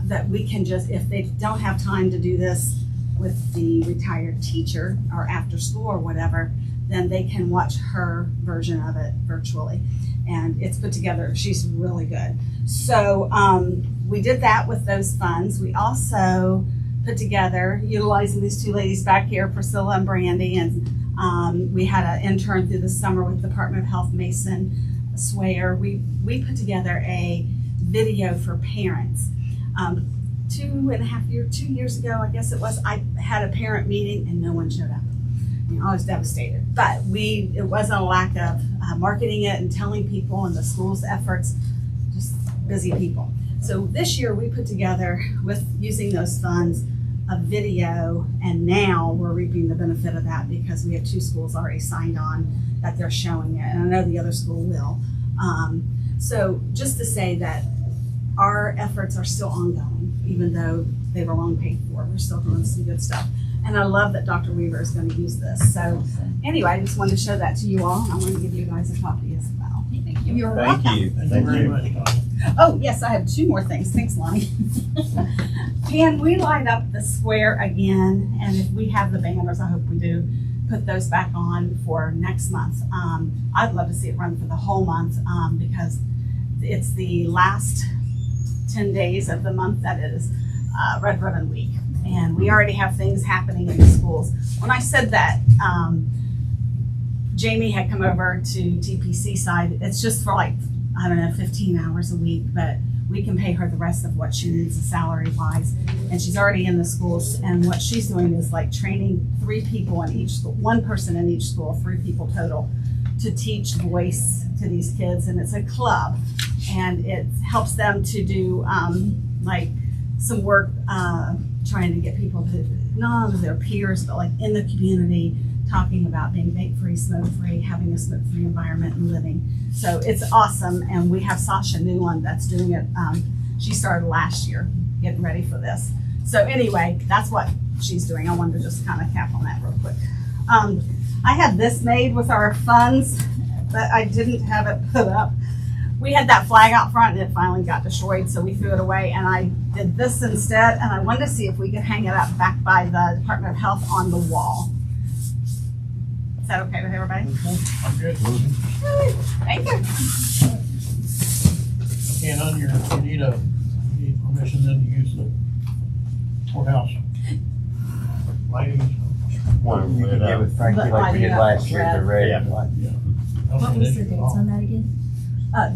that we can just, if they don't have time to do this with the retired teacher or after school or whatever, then they can watch her version of it virtually. And it's put together, she's really good. So we did that with those funds. We also put together, utilizing these two ladies back here, Priscilla and Brandy, and we had an intern through the summer with Department of Health, Mason Swayer. We put together a video for parents. 2 years ago, I guess it was, I had a parent meeting and no one showed up. I was devastated, but it wasn't a lack of marketing it and telling people and the school's efforts, just busy people. So this year we put together, with using those funds, a video, and now we're reaping the benefit of that because we have 2 schools already signed on that they're showing it, and I know the other school will. So just to say that our efforts are still ongoing, even though they were long paid for, we're still doing some good stuff. And I love that Dr. Weaver is going to use this. So anyway, I just wanted to show that to you all. I want to give you guys a copy as well. Thank you. You're welcome.
Thank you very much, Tanya.
Oh, yes, I have 2 more things. Thanks, Lonnie. Can we light up the square again? And if we have the banners, I hope we do, put those back on for next month. I'd love to see it run for the whole month because it's the last 10 days of the month that is Red Ribbon Week. And we already have things happening in the schools. When I said that, Jamie had come over to TPC side. It's just for like, I don't know, 15 hours a week, but we can pay her the rest of what she needs salary wise. And she's already in the schools. And what she's doing is like training 3 people in each school, 1 person in each school, 3 people total, to teach voice to these kids. And it's a club, and it helps them to do like some work trying to get people to, not only their peers, but like in the community, talking about being vape-free, smoke-free, having a smoke-free environment and living. So it's awesome, and we have Sasha Newland that's doing it. She started last year, getting ready for this. So anyway, that's what she's doing. I wanted to just kind of cap on that real quick. I had this made with our funds, but I didn't have it put up. We had that flag out front and it finally got destroyed, so we threw it away, and I did this instead, and I wanted to see if we could hang it up back by the Department of Health on the wall. Is that okay with everybody?
I'm good.
Thank you.
And on your, you need permission then to use the courthouse lighting.
One
You
lit
can get
up.
with Frankie like we did last year, the red.
Yeah.
What
What was the dates on that again?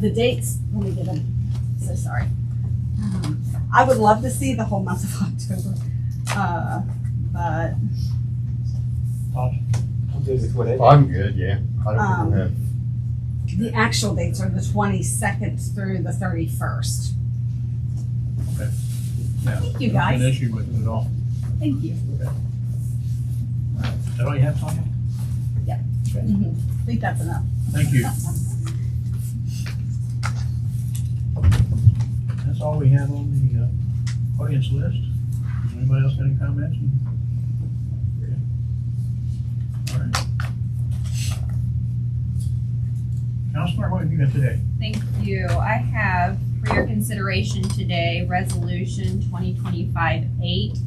The dates, let me get them. So sorry. I would love to see the whole month of October, but
I'm good with whatever.
I'm good, yeah. I don't have.
the actual dates are the 22nd through the 31st.
Okay. Yeah.
Thank you,
Don't
guys.
have an issue with it at all.
Thank you.
Okay. All right. Is that all you have, Tanya?
Yep.
Okay.
I think that's enough.
Thank you. That's all we have on the audience list. Does anybody else got any comments? Okay. All right. Counselor, what have you got today?
Thank you. I have for your consideration today, Resolution 2025-8.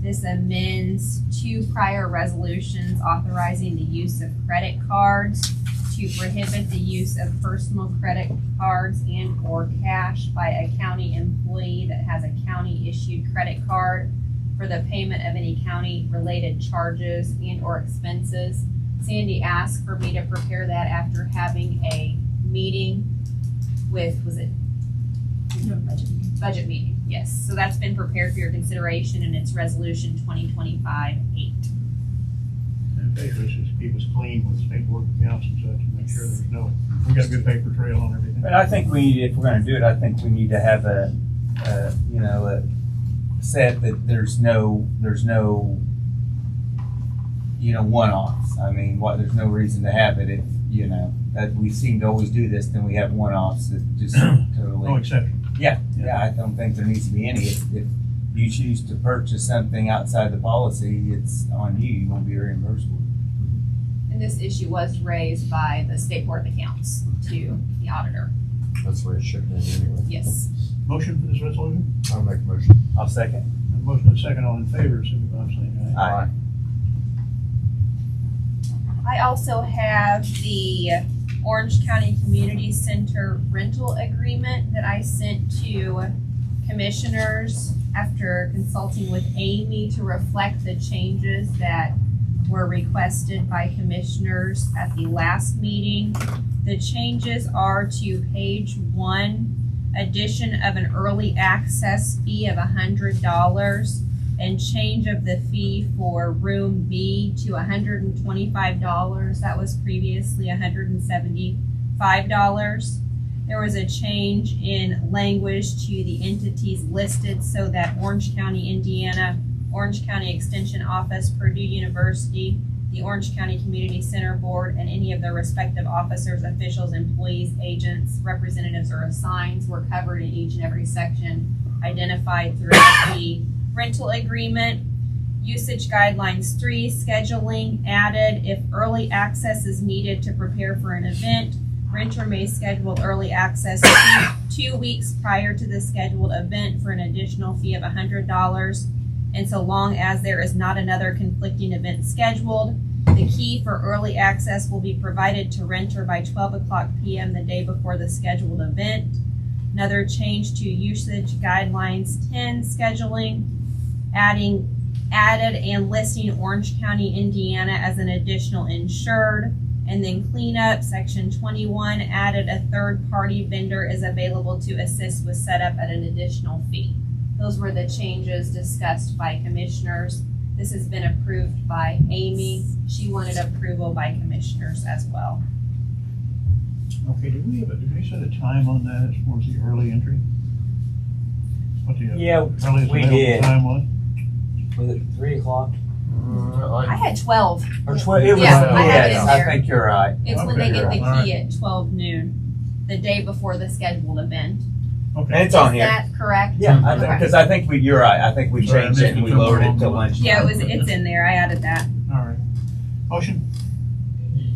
This amends 2 prior resolutions authorizing the use of credit cards to prohibit the use of personal credit cards and/or cash by a county employee that has a county-issued credit card for the payment of any county-related charges and/or expenses. Sandy asked for me to prepare that after having a meeting with, was it? Budget meeting, yes. So that's been prepared for your consideration, and it's Resolution 2025-8.
And basically, just keep us clean with state board of accounts and such, and make sure there's no, we got a good paper trail on everything.
But I think we need, if we're gonna do it, I think we need to have a set that there's no, one-offs. I mean, there's no reason to have it if, that we seem to always do this, then we have one-offs that just totally.
No exception.
Yeah, I don't think there needs to be any. If you choose to purchase something outside the policy, it's on you. You won't be reimbursable.
And this issue was raised by the State Board of Accounts to the auditor.
That's the way it should be anyway.
Yes.
Motion for this resolution?
I'll make a motion.
I'll second.
A motion and a second, all in favor, signify by saying aye.
Aye.
I also have the Orange County Community Center rental agreement that I sent to commissioners after consulting with Amy to reflect the changes that were requested by commissioners at the last meeting. The changes are to page 1, addition of an early access fee of $100 and change of the fee for room B to $125. That was previously $175. There was a change in language to the entities listed so that Orange County, Indiana, Orange County Extension Office, Purdue University, the Orange County Community Center Board, and any of their respective officers, officials, employees, agents, representatives, or assigns were covered in each and every section identified throughout the rental agreement. Usage guidelines 3, scheduling added. If early access is needed to prepare for an event, renter may schedule early access 2 weeks prior to the scheduled event for an additional fee of $100. And so long as there is not another conflicting event scheduled, the key for early access will be provided to renter by 12:00 p.m. the day before the scheduled event. Another change to usage guidelines 10, scheduling, added and listing Orange County, Indiana as an additional insured. And then cleanup, section 21, added a third-party vendor is available to assist with setup at an additional fee. Those were the changes discussed by commissioners. This has been approved by Amy. She wanted approval by commissioners as well.
Okay, did we set a time on that as far as the early entry? What the
Yeah,
earliest
we
available
did.
time was?
Was it 3 o'clock?
I had 12.
Or 12? It was,
Yeah, I have it in
yes,
there.
I think you're right.
It's when they get the
All
key at 12 noon, the day before the scheduled event.
Okay.
And it's on
Is
here.
that correct?
Yeah,
Okay.
because I think you're right. I think we
Sorry, I
changed it and we
missed it
lowered it
somewhere
to
along the
lunch.
Yeah, it's in there. I added that.
All right. Motion?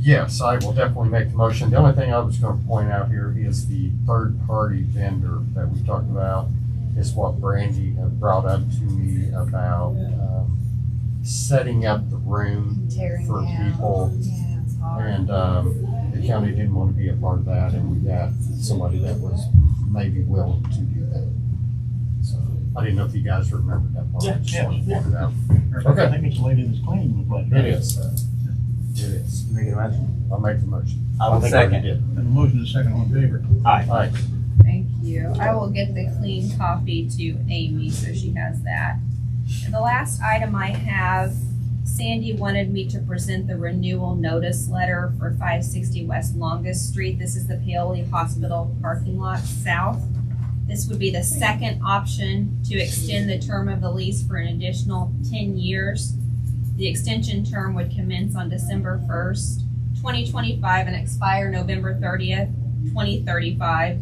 Yes, I will definitely make the motion. The only thing I was gonna point out here is the third-party vendor that we talked about is what Brandy had brought up to me about, setting up the room
Tearing
for
down.
people.
Yeah, it's hard.
And, the county didn't want to be a part of that, and we got somebody that was maybe willing to do that. So, I didn't know if you guys remembered that part. I just
Yeah,
wanted to point it out.
I
Okay.
think it's the lady that's cleaning the place.
It is. It is.
Make a motion.
I'll make the motion.
I will
think I already
second.
did.
And the motion is second, all in favor?
Aye.
Aye.
Thank you. I will get the clean copy to Amy so she has that. And the last item I have, Sandy wanted me to present the renewal notice letter for 560 West Longest Street. This is the Paoli Hospital parking lot south. This would be the second option to extend the term of the lease for an additional 10 years. The extension term would commence on December 1st, 2025 and expire November 30th, 2035.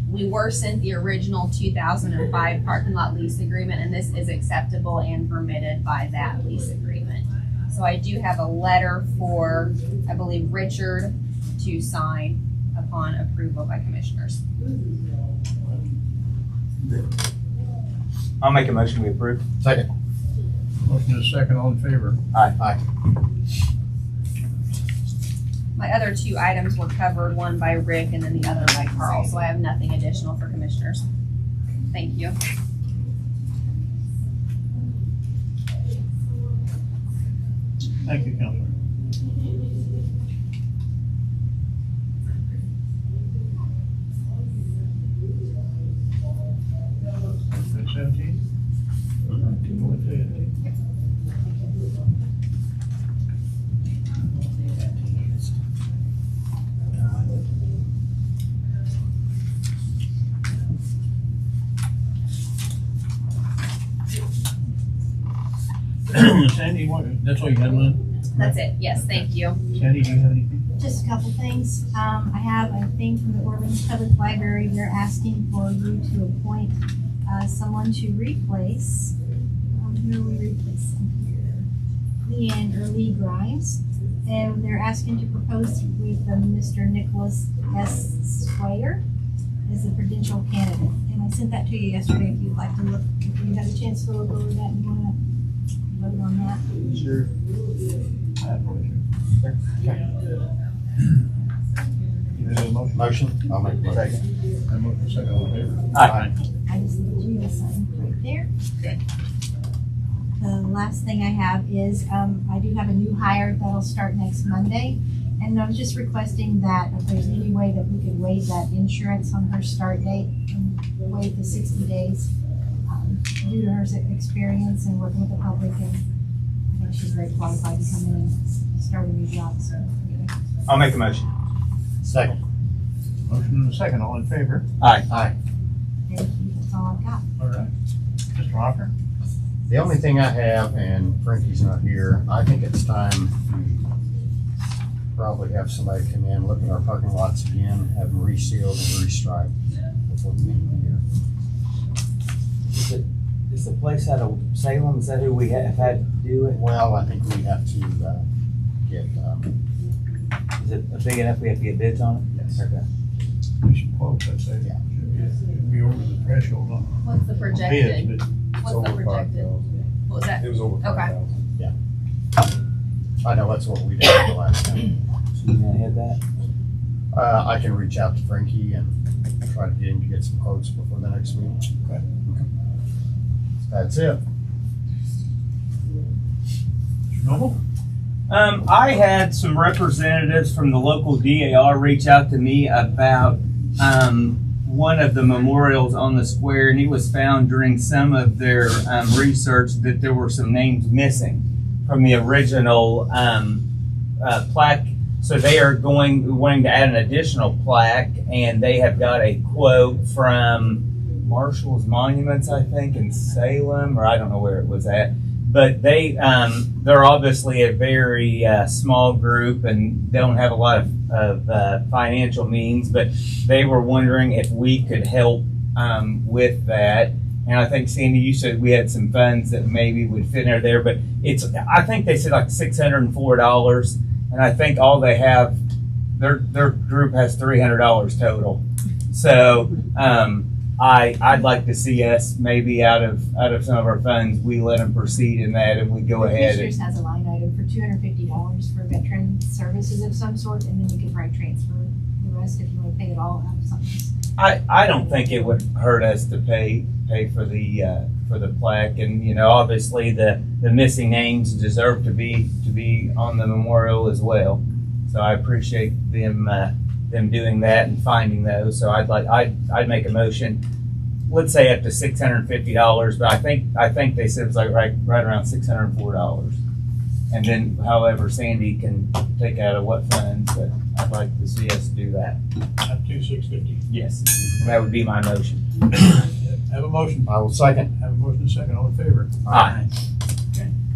We were sent the original 2005 parking lot lease agreement, and this is acceptable and permitted by that lease agreement. So I do have a letter for, I believe, Richard to sign upon approval by commissioners.
I'll make a motion we approve.
Second.
Motion is second, all in favor?
Aye.
Aye.
My other two items were covered, one by Rick and then the other by Carl, so I have nothing additional for commissioners. Thank you.
Thank you, Counselor. Good, 17? Go with 17. Sandy, that's all you had, Lynn?
That's it. Yes, thank you.
Sandy, do you have anything?
Just a couple things. I have a thing from the Orleans Public Library. They're asking for you to appoint someone to replace, who are we replacing here? Lee Grimes. And they're asking to propose with Mr. Nicholas S. Swayer as a potential candidate. And I sent that to you yesterday if you'd like to look, if you had a chance to look over that and want to vote on that.
Sure. have no issue. You ready to motion?
Motion? I'll make a motion.
Second. I motion second, all in favor?
Aye.
I just need you to sign right there.
Okay.
The last thing I have is, I do have a new hire that'll start next Monday. And I was just requesting that if there's any way that we could waive that insurance on her start date, and waive the 60 days, due to her experience and working with the public, and I think she's very qualified to come in and start a new job, so anyway.
I'll make a motion.
Second.
Motion and a second, all in favor?
Aye.
Aye.
Thank you, that's all I've got.
All right. Mr. Hopper?
The only thing I have, and Frankie's not here, I think it's time we probably have somebody come in, look at our parking lots again, have them resealed and restriped before the end of the year.
Is the place out of Salem, is that who we have had to do it?
Well, I think we have to get,
Is it big enough we have to get bids on it?
yes.
Okay.
We should quote, I'd say.
Yeah.
Should be over the threshold on
What's the
bids,
projected?
but
What's the projected? What was that?
It was over
Okay.
5,000.
I know that's what we did the last time.
So you gonna hit that?
I can reach out to Frankie and try to get him to get some quotes before the next meeting.
Okay.
That's it.
Mr. Noble?
I had some representatives from the local DAR reach out to me about one of the memorials on the square, and it was found during some of their research that there were some names missing from the original plaque. So they are wanting to add an additional plaque, and they have got a quote from Marshall's Monuments, I think, in Salem, or I don't know where it was at. But they're obviously a very small group and don't have a lot of financial means, but they were wondering if we could help with that. And I think, Sandy, you said we had some funds that maybe would fit in there, but I think they said like $604, and I think all they have, their group has $300 total. So I'd like to see us maybe out of some of our funds, we let them proceed in that, and we go ahead.
Commissioners has a line item for $250 for veteran services of some sort, and then you can probably transfer the rest if you want to pay it all out of something.
I don't think it would hurt us to pay for the plaque, and obviously the missing names deserve to be on the memorial as well. So I appreciate them doing that and finding those. So I'd make a motion. Let's say up to $650, but I think they said it was like right around $604. And then however Sandy can take out of what funds, but I'd like to see us do that.
Up to $650.
Yes, that would be my motion.
Have a motion.
I will second.
Have a motion and a second, all in favor?
Aye.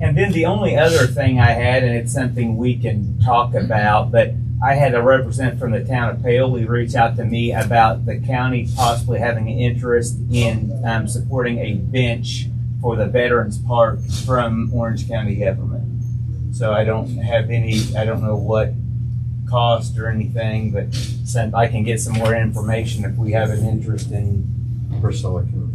And then the only other thing I had, and it's something we can talk about, but I had a representative from the town of Paoli reach out to me about the county possibly having an interest in supporting a bench for the Veterans Park from Orange County government. So I don't know what cost or anything, but I can get some more information if we have an interest in.
Priscilla can.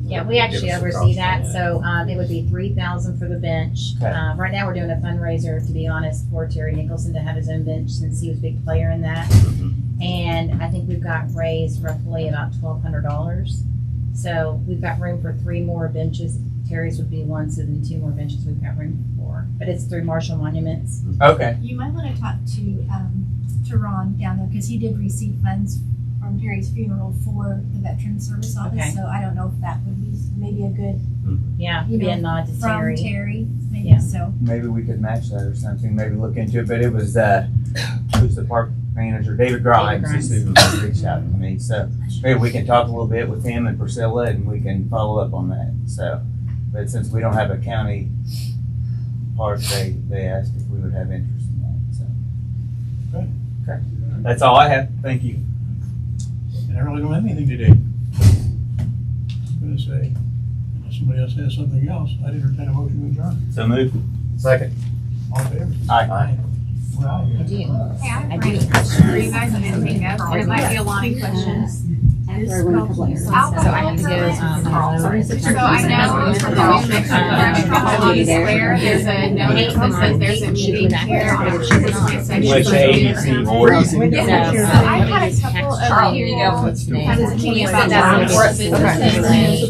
Yeah, we actually
Give us a
oversee
cost
that,
on that.
so it would be $3,000 for the bench.
Okay.
Right now, we're doing a fundraiser, to be honest, for Terry Nicholson to have his own bench, since he was a big player in that. And I think we've got raised roughly about $1,200. So we've got room for 3 more benches. Terry's would be one, so then 2 more benches we've got room for. But it's through Marshall Monuments.
Okay.
You might want to talk to Ron down there, because he did receive funds from Terry's funeral for the Veteran Service Office.
Okay.
So I don't know if that would be maybe a good
Yeah,
You
be a
know,
nod to
from
Terry.
Terry, maybe,
Yeah.
so.
Maybe we could match that or something, maybe look into it, but it was, who's the park manager? David Grimes is who reached out to me, so maybe we can talk a little bit with him and Priscilla and we can follow up on that, so. But since we don't have a county park, they asked if we would have interest in that, so. Okay. That's all I have, thank you.
And I really don't have anything today. I'm gonna say, unless somebody else has something else, I'd entertain a motion to adjourn.
So move.
Second.
All in favor?
Aye.
We're out here.
I do.
Yeah,
I do.
for you guys, I didn't think of, and it might be a lot of questions.
this
Throw in a couple
helps you
areas.
some
I'll
sense.
So I have to go,
So I know for the new restaurant on the square, there's a notice that says there's a meeting here on the section.
Which agency or?
Yeah, so I had a couple of.
Here you go.
Can you send that report?
Okay.